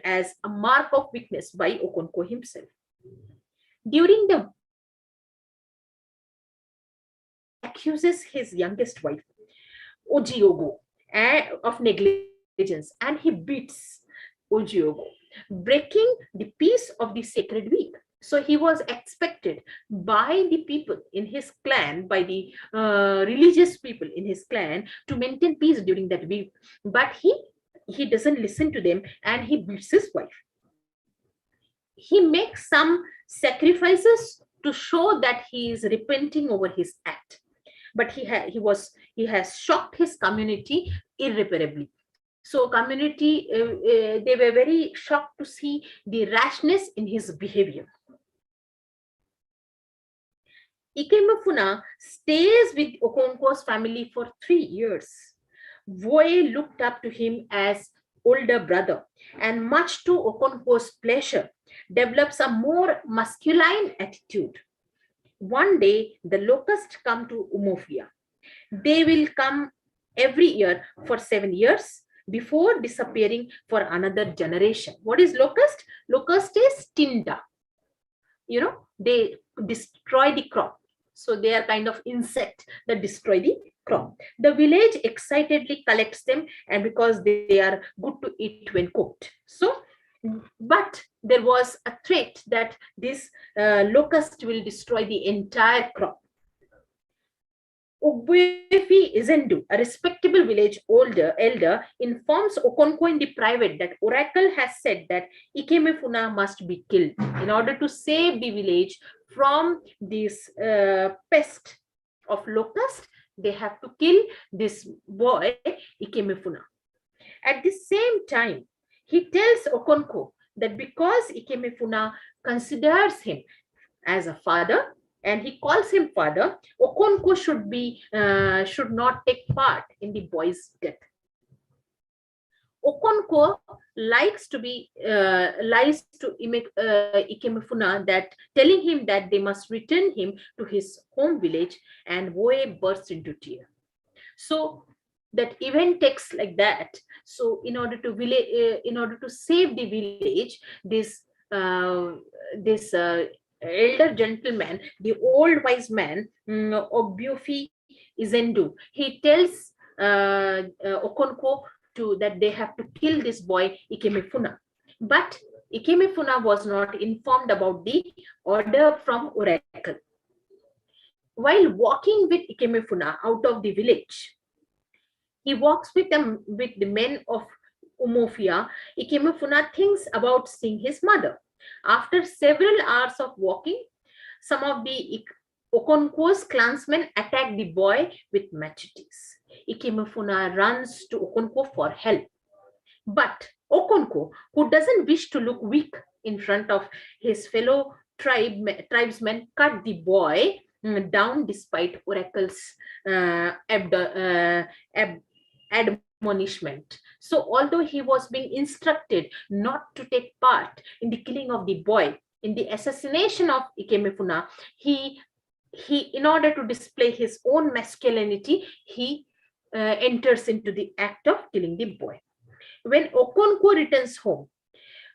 S2: as a mark of weakness by Okonko himself. During the accuses his youngest wife, Ojiogo, of negligence, and he beats Ojiogo, breaking the peace of the sacred week. So he was expected by the people in his clan, by the religious people in his clan, to maintain peace during that week. But he doesn't listen to them and he beats his wife. He makes some sacrifices to show that he is repenting over his act. But he has shocked his community irreparably. So community, they were very shocked to see the rashness in his behavior. Ikemefuna stays with Okonko's family for 3 years. Voe looked up to him as older brother, and much to Okonko's pleasure, develops a more masculine attitude. One day, the locusts come to Umofia. They will come every year for 7 years before disappearing for another generation. What is locust? Locust is tinda. They destroy the crop. So they are kind of insect that destroy the crop. The village excitedly collects them, and because they are good to eat when cooked. But there was a threat that this locust will destroy the entire crop. Ogbuefi Izendu, a respectable village elder, informs Okonko in the private that Oracle has said that Ikemefuna must be killed in order to save the village from this pest of locust. They have to kill this boy, Ikemefuna. At the same time, he tells Okonko that because Ikemefuna considers him as a father, and he calls him father, Okonko should not take part in the boy's death. Okonko lies to Ikemefuna, that telling him that they must return him to his home village, and Woe bursts into tears. So that event takes like that. So in order to save the village, this elder gentleman, the old wise man, Obuefi Izendu, he tells Okonko that they have to kill this boy Ikemefuna. But Ikemefuna was not informed about the order from Oracle. While walking with Ikemefuna out of the village, he walks with the men of Umofia. Ikemefuna thinks about seeing his mother. After several hours of walking, some of the Okonko's clansmen attack the boy with machetes. Ikemefuna runs to Okonko for help. But Okonko, who doesn't wish to look weak in front of his fellow tribesmen, cut the boy down despite Oracle's admonishment. So although he was being instructed not to take part in the killing of the boy, in the assassination of Ikemefuna, he in order to display his own masculinity, he enters into the act of killing the boy. When Okonkwo returns home,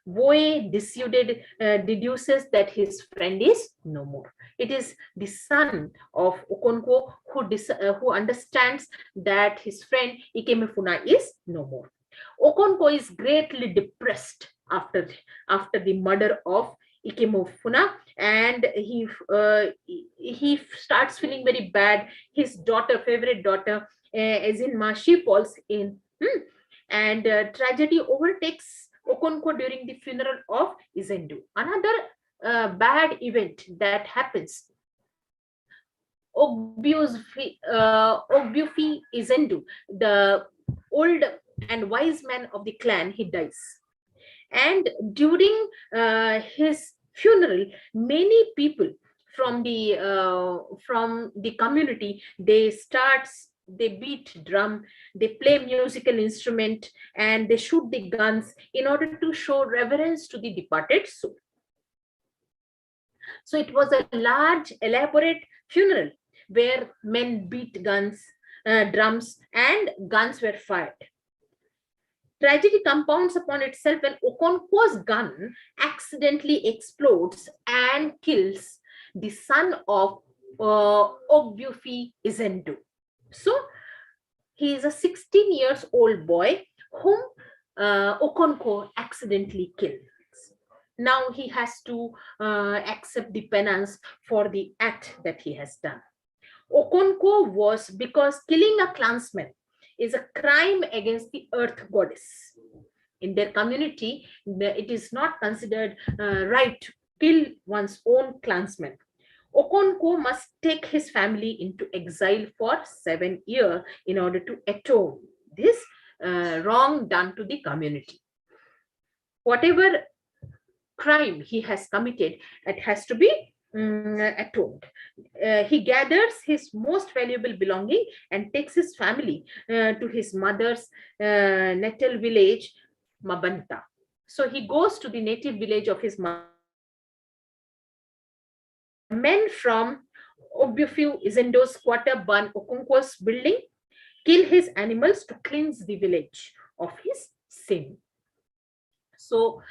S2: Boy deduces that his friend is no more. It is the son of Okonkwo who understands that his friend Ikemefuna is no more. Okonkwo is greatly depressed after the murder of Ikemefuna, and he starts feeling very bad. His favorite daughter, Ezinma, she falls in, and tragedy overtakes Okonkwo during the funeral of Izendu. Another bad event that happens. Ogbufi Izendu, the old and wise man of the clan, he dies. And during his funeral, many people from the community, they beat drum, they play musical instrument, and they shoot the guns in order to show reverence to the departed soul. So it was a large, elaborate funeral where men beat drums, and guns were fired. Tragedy compounds upon itself when Okonkwo's gun accidentally explodes and kills the son of Ogbufi Izendu. So he is a 16 years old boy whom Okonkwo accidentally kills. Now he has to accept the penance for the act that he has done. Okonkwo was, because killing a clansman is a crime against the earth goddess. In their community, it is not considered right to kill one's own clansman. Okonkwo must take his family into exile for 7 years in order to atone this wrong done to the community. Whatever crime he has committed, it has to be atoned. He gathers his most valuable belonging and takes his family to his mother's natal village, Mabanta. So he goes to the native village of his mother. Men from Ogbufi Izendo's quarter burn Okonkwo's building, kill his animals to cleanse the village of his sin. So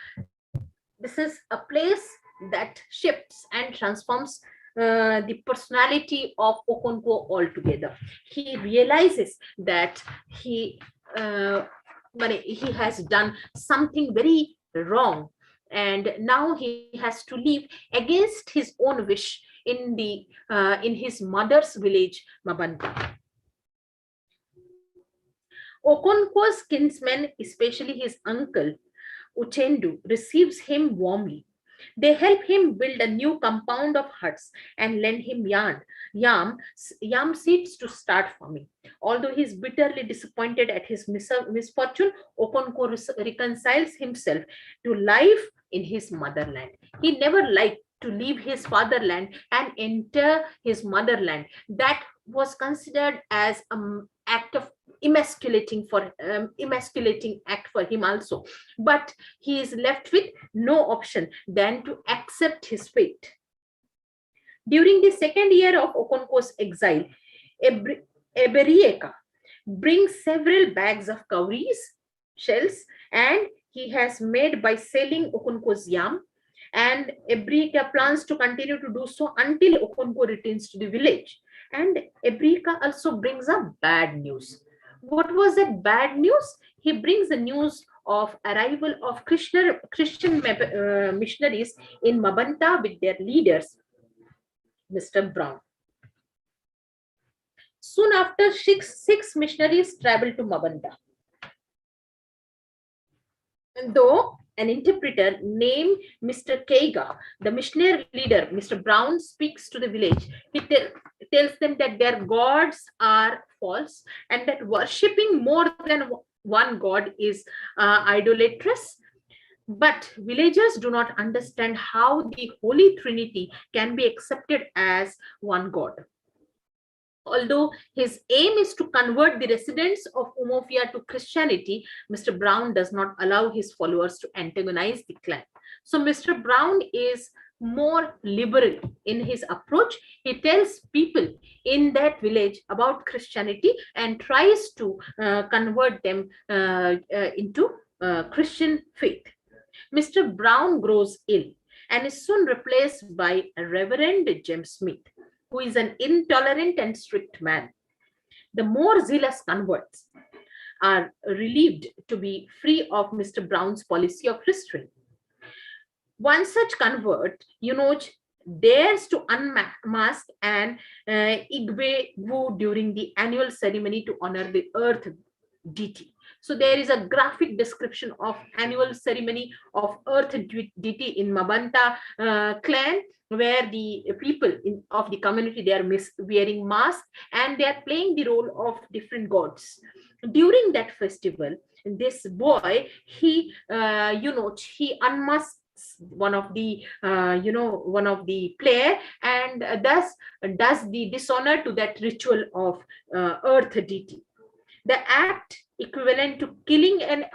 S2: this is a place that shifts and transforms the personality of Okonkwo altogether. He realizes that he has done something very wrong, and now he has to live against his own wish in his mother's village, Mabanta. Okonkwo's kinsmen, especially his uncle Uchendu, receives him warmly. They help him build a new compound of huts and lend him yam seeds to start farming. Although he is bitterly disappointed at his misfortune, Okonkwo reconciles himself to life in his motherland. He never liked to leave his fatherland and enter his motherland. That was considered as an act of emasculating act for him also, but he is left with no option than to accept his fate. During the second year of Okonkwo's exile, Eberieka brings several bags of cowries shells, and he has made by selling Okonkwo's yam, and Eberieka plans to continue to do so until Okonkwo returns to the village. And Eberieka also brings a bad news. What was that bad news? He brings the news of arrival of Christian missionaries in Mabanta with their leaders, Mr. Brown. Soon after, six missionaries traveled to Mabanta. And though an interpreter named Mr. Keiga, the missionary leader, Mr. Brown, speaks to the village, he tells them that their gods are false and that worshipping more than one god is idolatrous. But villagers do not understand how the Holy Trinity can be accepted as one god. Although his aim is to convert the residents of Umofia to Christianity, Mr. Brown does not allow his followers to antagonize the clan. So Mr. Brown is more liberal in his approach. He tells people in that village about Christianity and tries to convert them into Christian faith. Mr. Brown grows ill and is soon replaced by Reverend James Smith, who is an intolerant and strict man. The more zealous converts are relieved to be free of Mr. Brown's policy of restraint. One such convert, dares to unmask an Igwe Wu during the annual ceremony to honor the earth deity. So there is a graphic description of annual ceremony of earth deity in Mabanta clan, where the people of the community, they are wearing masks and they are playing the role of different gods. During that festival, this boy, he unmasks one of the player, and thus does the dishonor to that ritual of earth deity. The act equivalent to killing an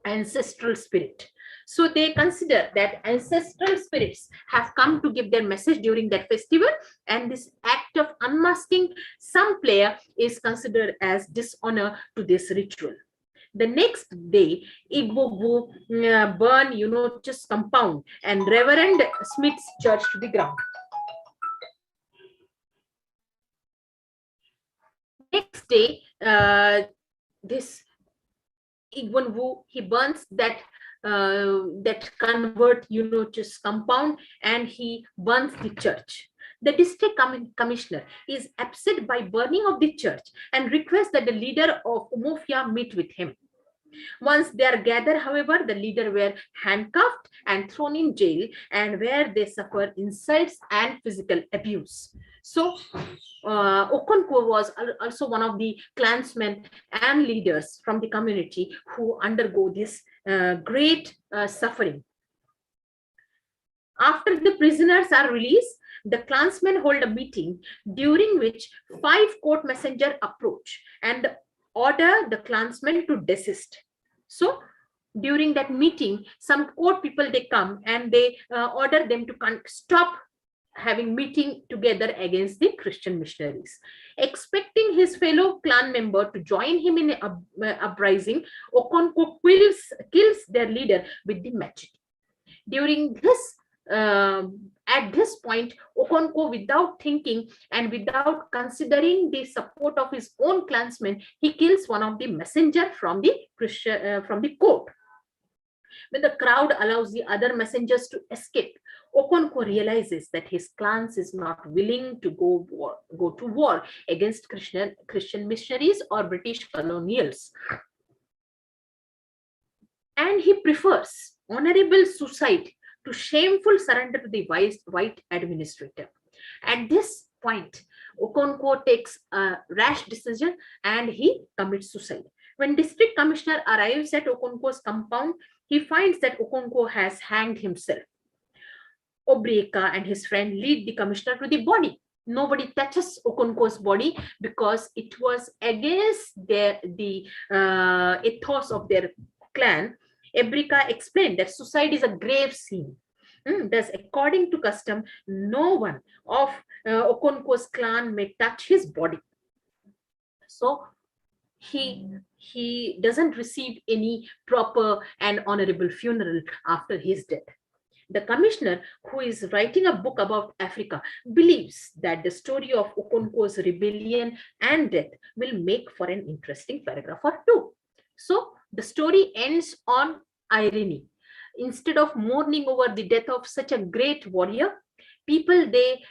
S2: ancestral spirit. So they consider that ancestral spirits have come to give their message during that festival, and this act of unmasking some player is considered as dishonor to this ritual. The next day, Igbo burn, just compound and Reverend Smith's church to the ground. Next day, this Igbo Wu, he burns that convert, just compound, and he burns the church. The district commissioner is upset by burning of the church and requests that the leader of Umofia meet with him. Once they are gathered, however, the leader were handcuffed and thrown in jail, and where they suffer insults and physical abuse. So Okonkwo was also one of the clansmen and leaders from the community who undergo this great suffering. After the prisoners are released, the clansmen hold a meeting during which 5 court messengers approach and order the clansmen to desist. So during that meeting, some court people, they come and they order them to stop having meeting together against the Christian missionaries. Expecting his fellow clan member to join him in an uprising, Okonkwo kills their leader with the machete. During this, at this point, Okonkwo, without thinking and without considering the support of his own clansmen, he kills one of the messenger from the court. When the crowd allows the other messengers to escape, Okonkwo realizes that his clans is not willing to go to war against Christian missionaries or British colonials, and he prefers honorable suicide to shameful surrender to the white administrator. At this point, Okonkwo takes a rash decision and he commits suicide. When district commissioner arrives at Okonkwo's compound, he finds that Okonkwo has hanged himself. Obrieka and his friend lead the commissioner to the body. Nobody touches Okonkwo's body because it was against the ethos of their clan. Obrieka explained that suicide is a grave sin. Thus, according to custom, no one of Okonkwo's clan may touch his body. So he doesn't receive any proper and honorable funeral after his death. The commissioner, who is writing a book about Africa, believes that the story of Okonkwo's rebellion and death will make for an interesting paragraph or 2. So the story ends on irony. Instead of mourning over the death of such a great warrior, people, they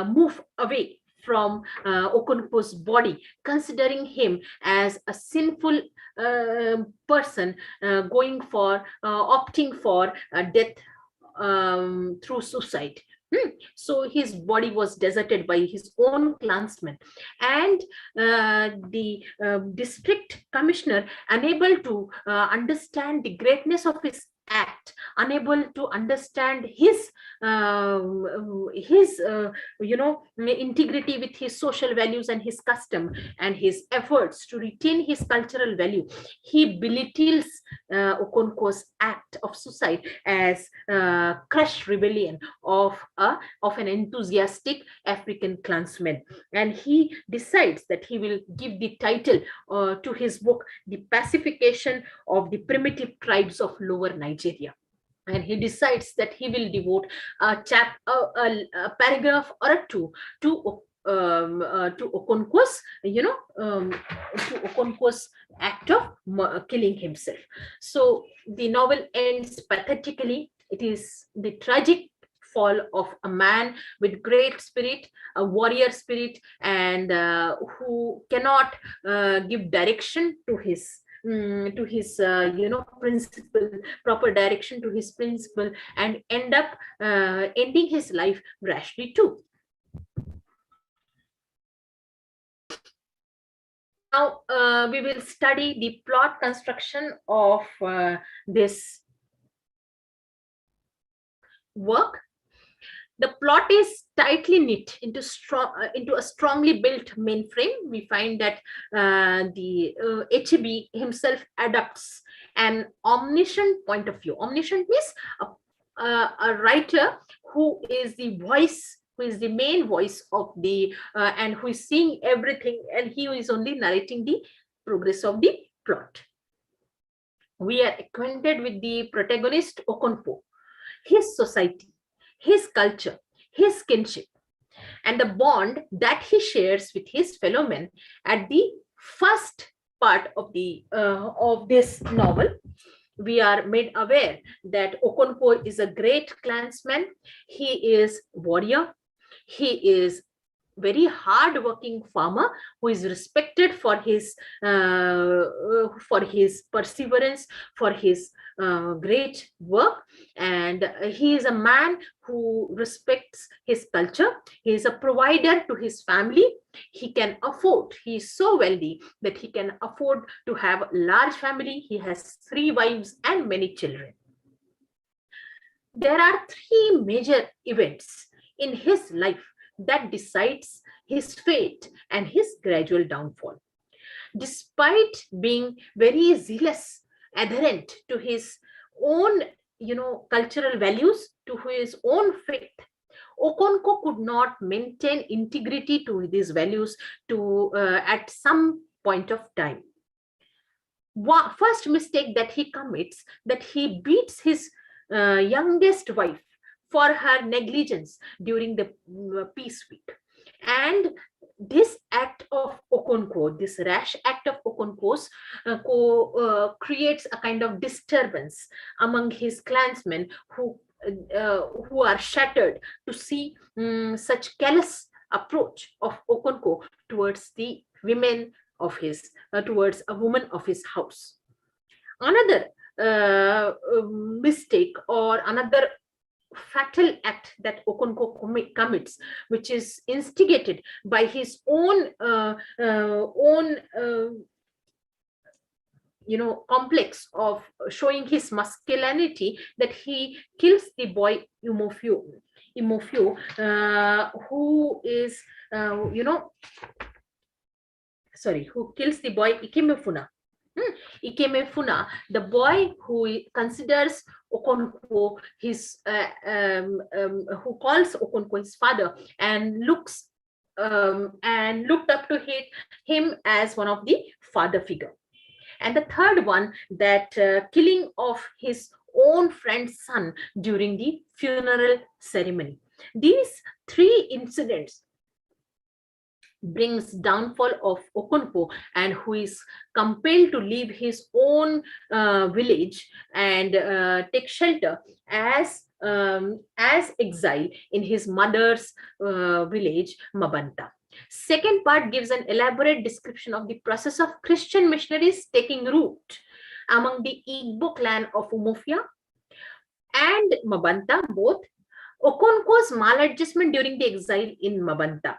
S2: move away from Okonkwo's body, considering him as a sinful person, opting for death through suicide. So his body was deserted by his own clansmen, and the district commissioner, unable to understand the greatness of his act, unable to understand his integrity with his social values and his custom and his efforts to retain his cultural value, he belittles Okonkwo's act of suicide as crushed rebellion of an enthusiastic African clansman, and he decides that he will give the title to his book, The Pacification of the Primitive Tribes of Lower Nigeria. And he decides that he will devote a paragraph or a two to Okonkwo's, to Okonkwo's act of killing himself. So the novel ends pathetically. It is the tragic fall of a man with great spirit, a warrior spirit, and who cannot give direction to his principle, proper direction to his principle, and end up ending his life rashly too. Now we will study the plot construction of this work. The plot is tightly knit into a strongly built mainframe. We find that Achebe himself adopts an omniscient point of view. Omniscient means a writer who is the voice, who is the main voice of the and who is seeing everything, and he is only narrating the progress of the plot. We are acquainted with the protagonist Okonkwo, his society, his culture, his kinship, and the bond that he shares with his fellow men. At the first part of this novel, we are made aware that Okonkwo is a great clansman. He is warrior. He is very hard-working farmer who is respected for his perseverance, for his great work, and he is a man who respects his culture. He is a provider to his family. He is so wealthy that he can afford to have a large family. He has 3 wives and many children. There are 3 major events in his life that decides his fate and his gradual downfall. Despite being very zealous adherent to his own cultural values, to his own faith, Okonkwo could not maintain integrity to these values at some point of time. First mistake that he commits, that he beats his youngest wife for her negligence during the peace week. And this act of Okonkwo, this rash act of Okonkwo's, creates a kind of disturbance among his clansmen who are shattered to see such callous approach of Okonkwo towards the women of his, towards a woman of his house. Another mistake or another fatal act that Okonkwo commits, which is instigated by his own complex of showing his masculinity, that he kills the boy Imofio, who is who kills the boy Ikemefuna. Ikemefuna, the boy who considers Okonkwo his, who calls Okonkwo his father, and looked up to him as one of the father figure. And the third one, that killing of his own friend's son during the funeral ceremony. These 3 incidents brings downfall of Okonkwo, and who is compelled to leave his own village and take shelter as exile in his mother's village, Mabanta. Second part gives an elaborate description of the process of Christian missionaries taking root among the Igbo clan of Umofia and Mabanta, both. Okonkwo's maladjustment during the exile in Mabanta.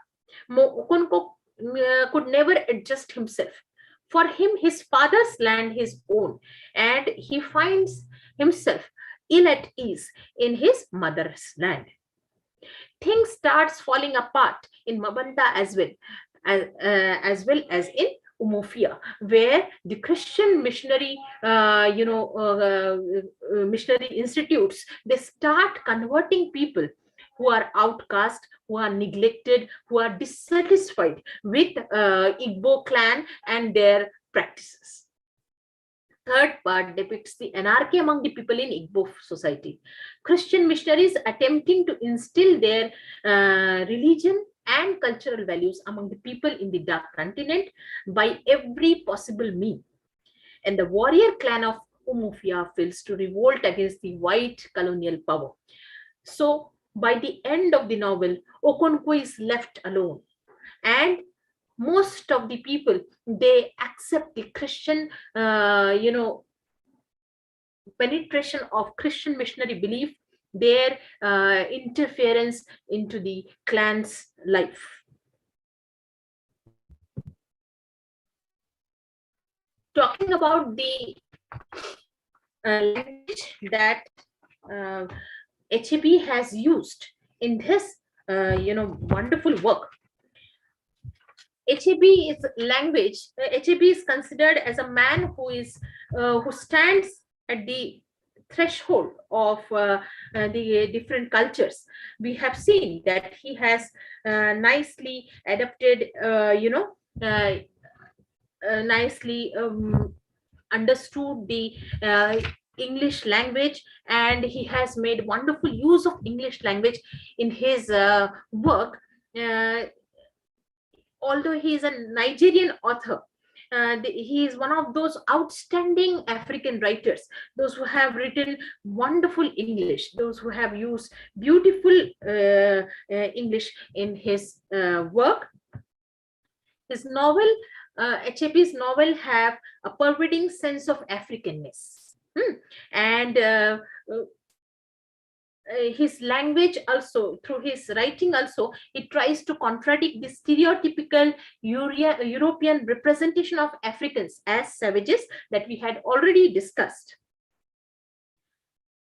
S2: Okonkwo could never adjust himself. For him, his father's land his own, and he finds himself ill at ease in his mother's land. Things starts falling apart in Mabanta as well as in Umofia, where the Christian missionary, missionary institutes, they start converting people who are outcast, who are neglected, who are dissatisfied with Igbo clan and their practices. Third part depicts the anarchy among the people in Igbo society. Christian missionaries attempting to instill their religion and cultural values among the people in the dark continent by every possible means. And the warrior clan of Umufia fails to revolt against the white colonial power. So by the end of the novel, Okonkwo is left alone, and most of the people, they accept the Christian penetration of Christian missionary belief, their interference into the clan's life. Talking about the language that Achebe has used in this wonderful work. Achebe is language. Achebe is considered as a man who stands at the threshold of the different cultures. We have seen that he has nicely adapted, nicely understood the English language, and he has made wonderful use of English language in his work. Although he is a Nigerian author, he is one of those outstanding African writers, those who have written wonderful English, those who have used beautiful English in his work. His novel, Achebe's novel, have a pervading sense of Africanness. And his language also, through his writing also, it tries to contradict the stereotypical European representation of Africans as savages that we had already discussed.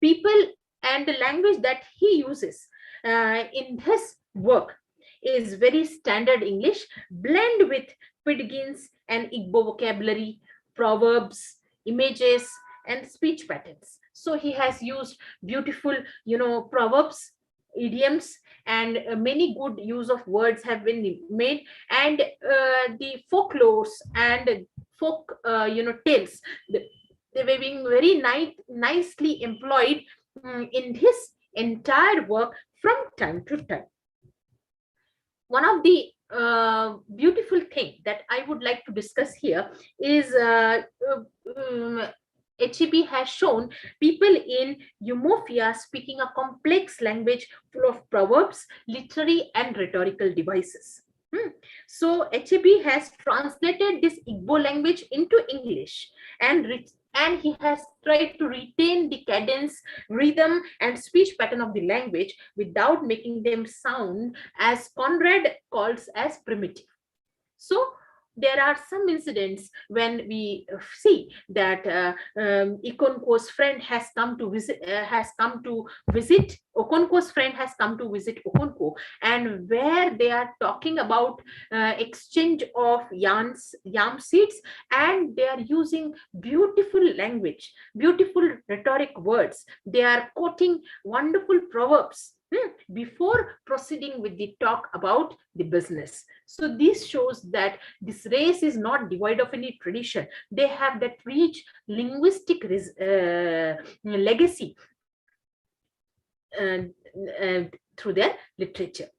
S2: People and the language that he uses in his work is very standard English, blend with Pidgin's and Igbo vocabulary, proverbs, images, and speech patterns. So he has used beautiful, proverbs, idioms, and many good use of words have been made, and the folklores and folk, tales, they were being very nicely employed in his entire work from time to time. One of the beautiful thing that I would like to discuss here is Achebe has shown people in Umofia speaking a complex language full of proverbs, literary and rhetorical devices. So Achebe has translated this Igbo language into English, and he has tried to retain the cadence, rhythm, and speech pattern of the language without making them sound, as Conrad calls, as primitive. So there are some incidents when we see that Okonkwo's friend has come to visit. Okonkwo's friend has come to visit Okonkwo, and where they are talking about exchange of yam seeds, and they are using beautiful language, beautiful rhetoric words. They are quoting wonderful proverbs before proceeding with the talk about the business. So this shows that this race is not devoid of any tradition. They have that rich linguistic legacy through their literature.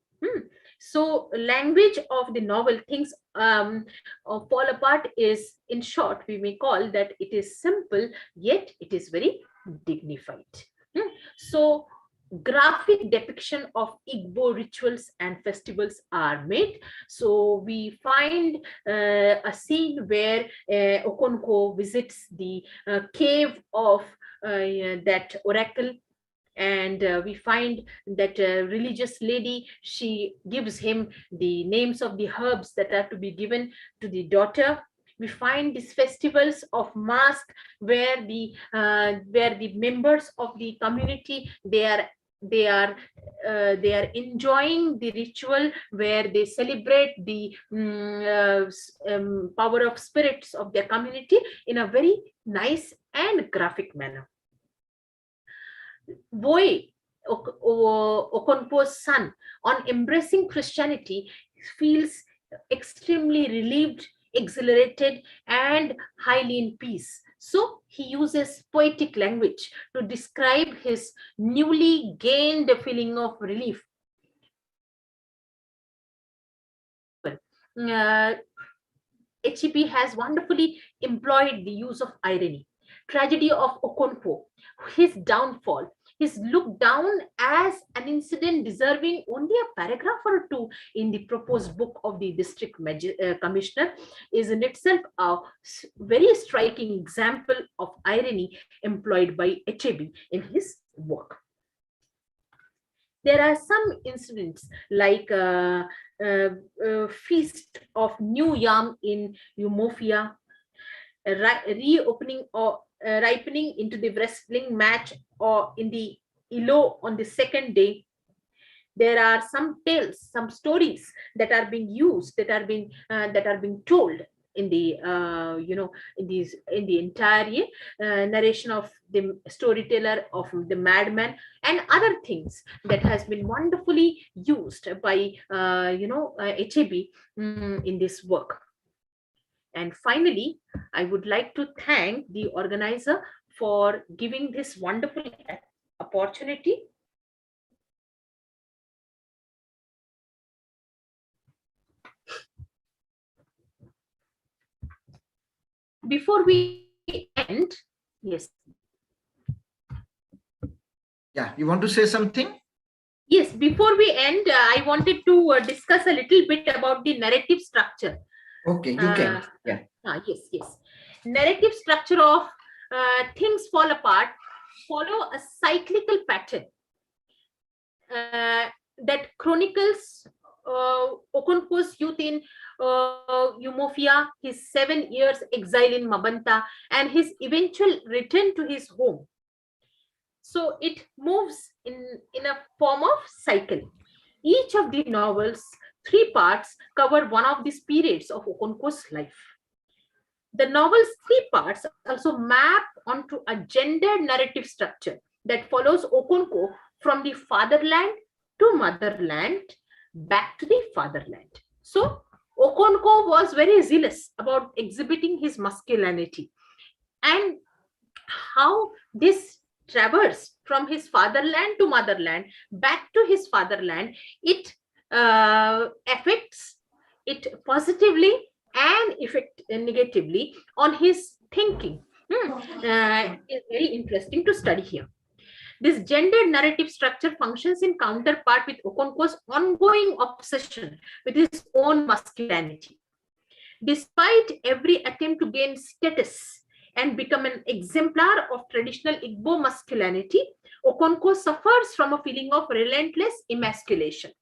S2: So language of the novel, things fall apart, is, in short, we may call that it is simple, yet it is very dignified. So graphic depiction of Igbo rituals and festivals are made. So we find a scene where Okonkwo visits the cave of that oracle, and we find that religious lady, she gives him the names of the herbs that are to be given to the daughter. We find these festivals of mask where the members of the community, they are they are enjoying the ritual where they celebrate the power of spirits of their community in a very nice and graphic manner. Boy Okonkwo's son, on embracing Christianity, feels extremely relieved, exhilarated, and highly in peace. So he uses poetic language to describe his newly gained feeling of relief. Achebe has wonderfully employed the use of irony. Tragedy of Okonkwo, his downfall, is looked down as an incident deserving only a paragraph or two in the proposed book of the district commissioner, is in itself a very striking example of irony employed by Achebe in his work. There are some incidents like feast of new yam in Umofia, reopening or ripening into the wrestling match or in the Ilo on the second day. There are some tales, some stories that are being used, that are being told in the in the entire narration of the storyteller, of the madman, and other things that has been wonderfully used by Achebe in this work. And finally, I would like to thank the organizer for giving this wonderful opportunity. Before we end, yes.
S1: Yeah, you want to say something?
S2: Yes, before we end, I wanted to discuss a little bit about the narrative structure.
S1: Okay, you can. Yeah.
S2: Yes. Narrative structure of things fall apart follow a cyclical pattern that chronicles Okonkwo's youth in Umofia, his 7 years exile in Mabanta, and his eventual return to his home. So it moves in a form of cycle. Each of the novels, 3 parts, cover one of these periods of Okonkwo's life. The novel's 3 parts also map onto a gendered narrative structure that follows Okonkwo from the fatherland to motherland, back to the fatherland. So Okonkwo was very zealous about exhibiting his masculinity, and how this traverse from his fatherland to motherland back to his fatherland, it affects it positively and effect negatively on his thinking. Is very interesting to study here. This gendered narrative structure functions in counterpart with Okonkwo's ongoing obsession with his own masculinity. Despite every attempt to gain status and become an exemplar of traditional Igbo masculinity, Okonkwo suffers from a feeling of relentless emasculation.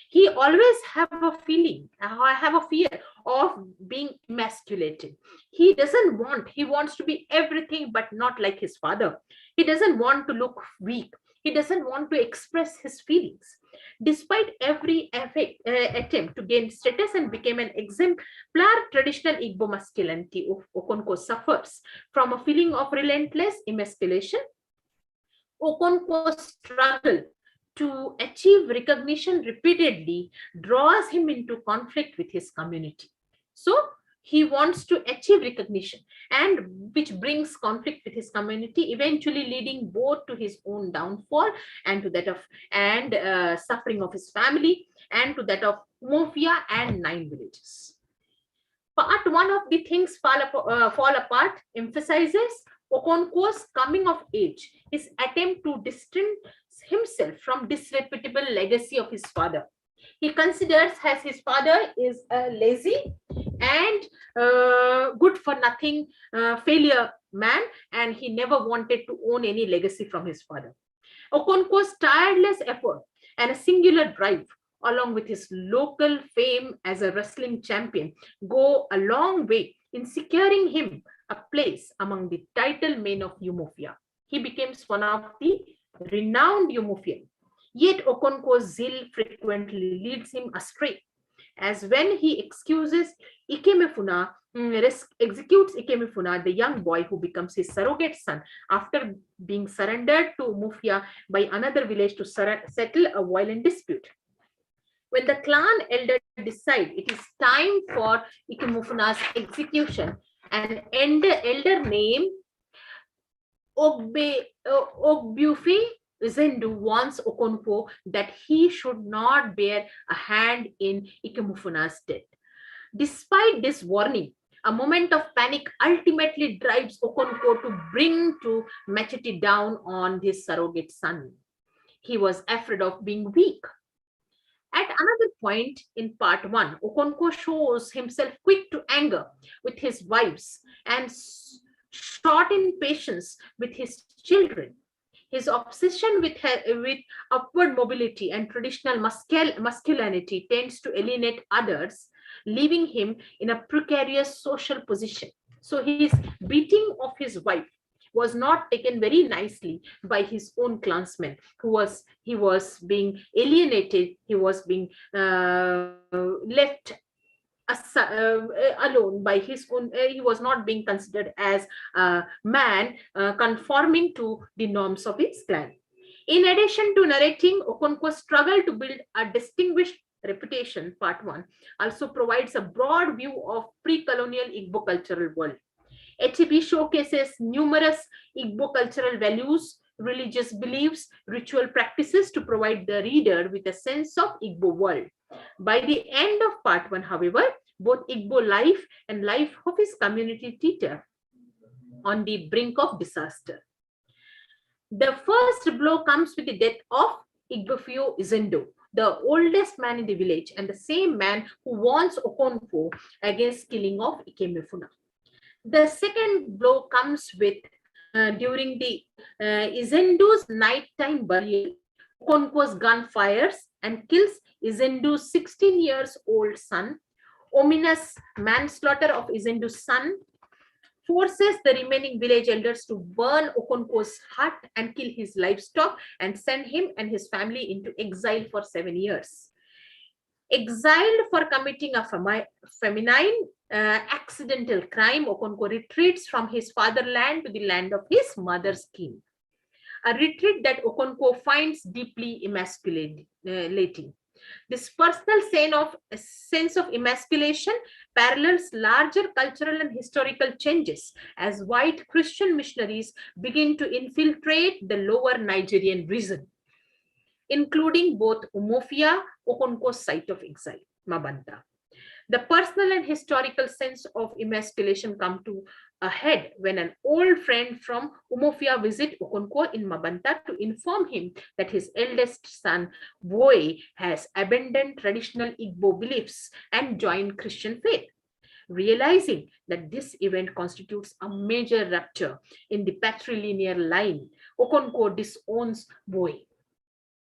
S2: He always have a fear of being emasculated. He wants to be everything but not like his father. He doesn't want to look weak. He doesn't want to express his feelings. Despite every attempt to gain status and become an exemplar traditional Igbo masculinity, Okonkwo suffers from a feeling of relentless emasculation. Okonkwo's struggle to achieve recognition repeatedly draws him into conflict with his community. So he wants to achieve recognition, and which brings conflict with his community, eventually leading both to his own downfall and to that of suffering of his family, and to that of Mofia and 9 villages. Part 1 of the things fall apart emphasizes Okonkwo's coming of age, his attempt to distance himself from disreputable legacy of his father. He considers as his father is a lazy and good for nothing failure man, and he never wanted to own any legacy from his father. Okonkwo's tireless effort and a singular drive, along with his local fame as a wrestling champion, go a long way in securing him a place among the title men of Umofia. He becomes one of the renowned Umofian. Yet Okonkwo's zeal frequently leads him astray, as when he executes Ikemefuna, the young boy who becomes his surrogate son after being surrendered to Umofia by another village to settle a violent dispute. When the clan elder decide it is time for Ikemufuna's execution, an elder named Ogbufi Zendu warns Okonkwo that he should not bear a hand in Ikemufuna's death. Despite this warning, a moment of panic ultimately drives Okonkwo to bring to machete down on his surrogate son. He was afraid of being weak. At another point in part 1, Okonkwo shows himself quick to anger with his wives and short in patience with his children. His obsession with upward mobility and traditional masculinity tends to alienate others, leaving him in a precarious social position. So his beating of his wife was not taken very nicely by his own clansmen. He was being alienated. He was being left alone by his own. He was not being considered as a man conforming to the norms of his clan. In addition to narrating Okonkwo's struggle to build a distinguished reputation, part 1 also provides a broad view of pre-colonial Igbo cultural world. Achebe showcases numerous Igbo cultural values, religious beliefs, ritual practices to provide the reader with a sense of Igbo world. By the end of part 1, however, both Igbo life and life of his community teeter on the brink of disaster. The first blow comes with the death of Igbofio Izendo, the oldest man in the village and the same man who warns Okonkwo against killing of Ikemefuna. The second blow comes with during the Izendu's nighttime burial. Okonkwo's gun fires and kills Izendu's 16 years old son. Ominous manslaughter of Izendu's son forces the remaining village elders to burn Okonkwo's hut and kill his livestock and send him and his family into exile for 7 years. Exiled for committing a feminine accidental crime, Okonkwo retreats from his fatherland to the land of his mother's kin. A retreat that Okonkwo finds deeply emasculating. This personal sense of emasculation parallels larger cultural and historical changes as white Christian missionaries begin to infiltrate the lower Nigerian region, including both Umofia, Okonkwo's site of exile, Mabanta. The personal and historical sense of emasculation come to a head when an old friend from Umofia visits Okonkwo in Mabanta to inform him that his eldest son, Boy, has abandoned traditional Igbo beliefs and joined Christian faith. Realizing that this event constitutes a major rupture in the patrilineal line, Okonkwo disowns Boy.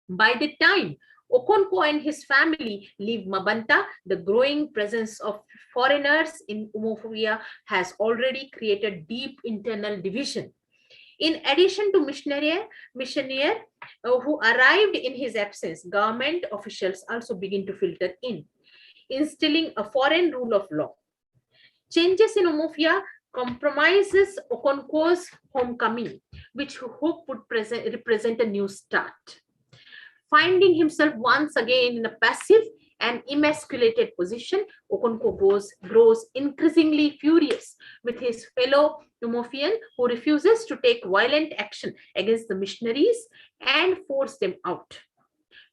S2: By the time Okonkwo and his family leave Mabanta, the growing presence of foreigners in Umofia has already created deep internal division. In addition to missionary who arrived in his absence, government officials also begin to filter in, instilling a foreign rule of law. Changes in Umofia compromises Okonkwo's homecoming, which he hoped would represent a new start. Finding himself once again in a passive and emasculated position, Okonkwo grows increasingly furious with his fellow Umofian who refuses to take violent action against the missionaries and force them out.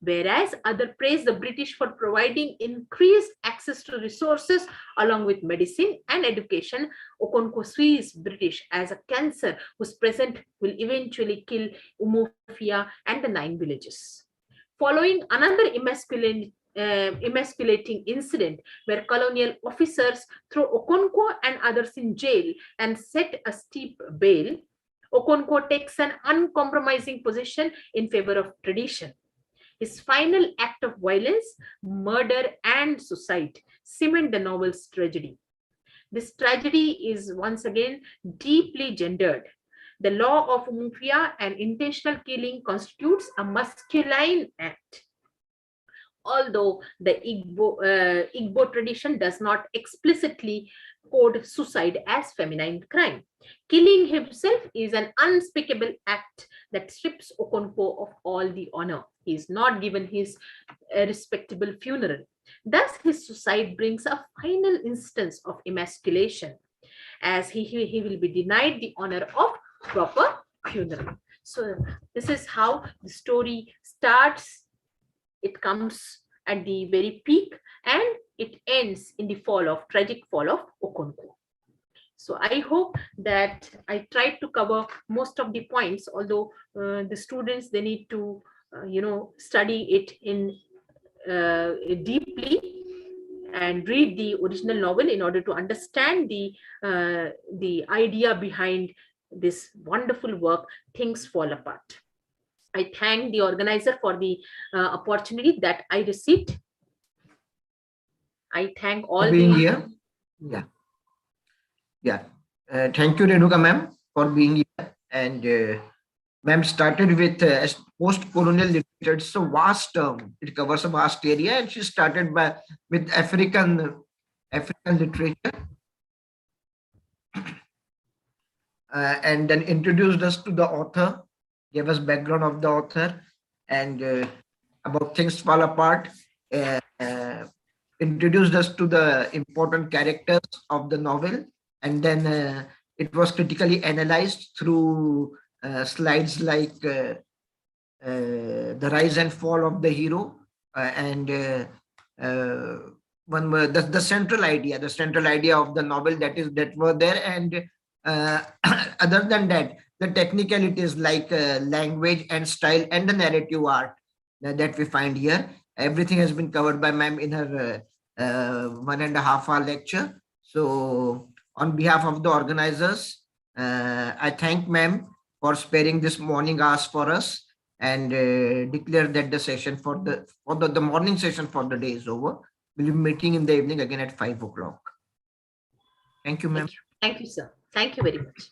S2: Whereas others praise the British for providing increased access to resources along with medicine and education, Okonkwo sees British as a cancer whose presence will eventually kill Umofia and the 9 villages. Following another emasculating incident where colonial officers throw Okonkwo and others in jail and set a steep bail, Okonkwo takes an uncompromising position in favor of tradition. His final act of violence, murder, and suicide cement the novel's tragedy. This tragedy is once again deeply gendered. The law of mafia and intentional killing constitutes a masculine act, although the Igbo tradition does not explicitly code suicide as feminine crime. Killing himself is an unspeakable act that strips Okonkwo of all the honor. He is not given his respectable funeral. Thus, his suicide brings a final instance of emasculation, as he will be denied the honor of proper funeral. So, this is how the story starts. It comes at the very peak and it ends in the tragic fall of Okonkwo. So I hope that I tried to cover most of the points, although the students, they need to study it in deeply and read the original novel in order to understand the idea behind this wonderful work, Things Fall Apart. I thank the organizer for the opportunity that I received. I thank all
S1: being
S2: the
S1: here. Yeah. Yeah. Thank you, Renuka ma'am, for being here. And ma'am started with post-colonial literature. It's a vast term. It covers a vast area, and she started with African literature, and then introduced us to the author, gave us background of the author, and about Things Fall Apart. Introduced us to the important characters of the novel, and then it was critically analyzed through slides like the rise and fall of the hero, and the central idea of the novel that were there, and other than that, the technicalities like language and style and the narrative art that we find here. Everything has been covered by ma'am in her 1.5 hour lecture. So on behalf of the organizers, I thank ma'am for sparing this morning hours for us, and declare that the session for the morning session for the day is over. We'll be meeting in the evening again at 5 o'clock. Thank you, ma'am.
S2: Thank you, sir. Thank you very much.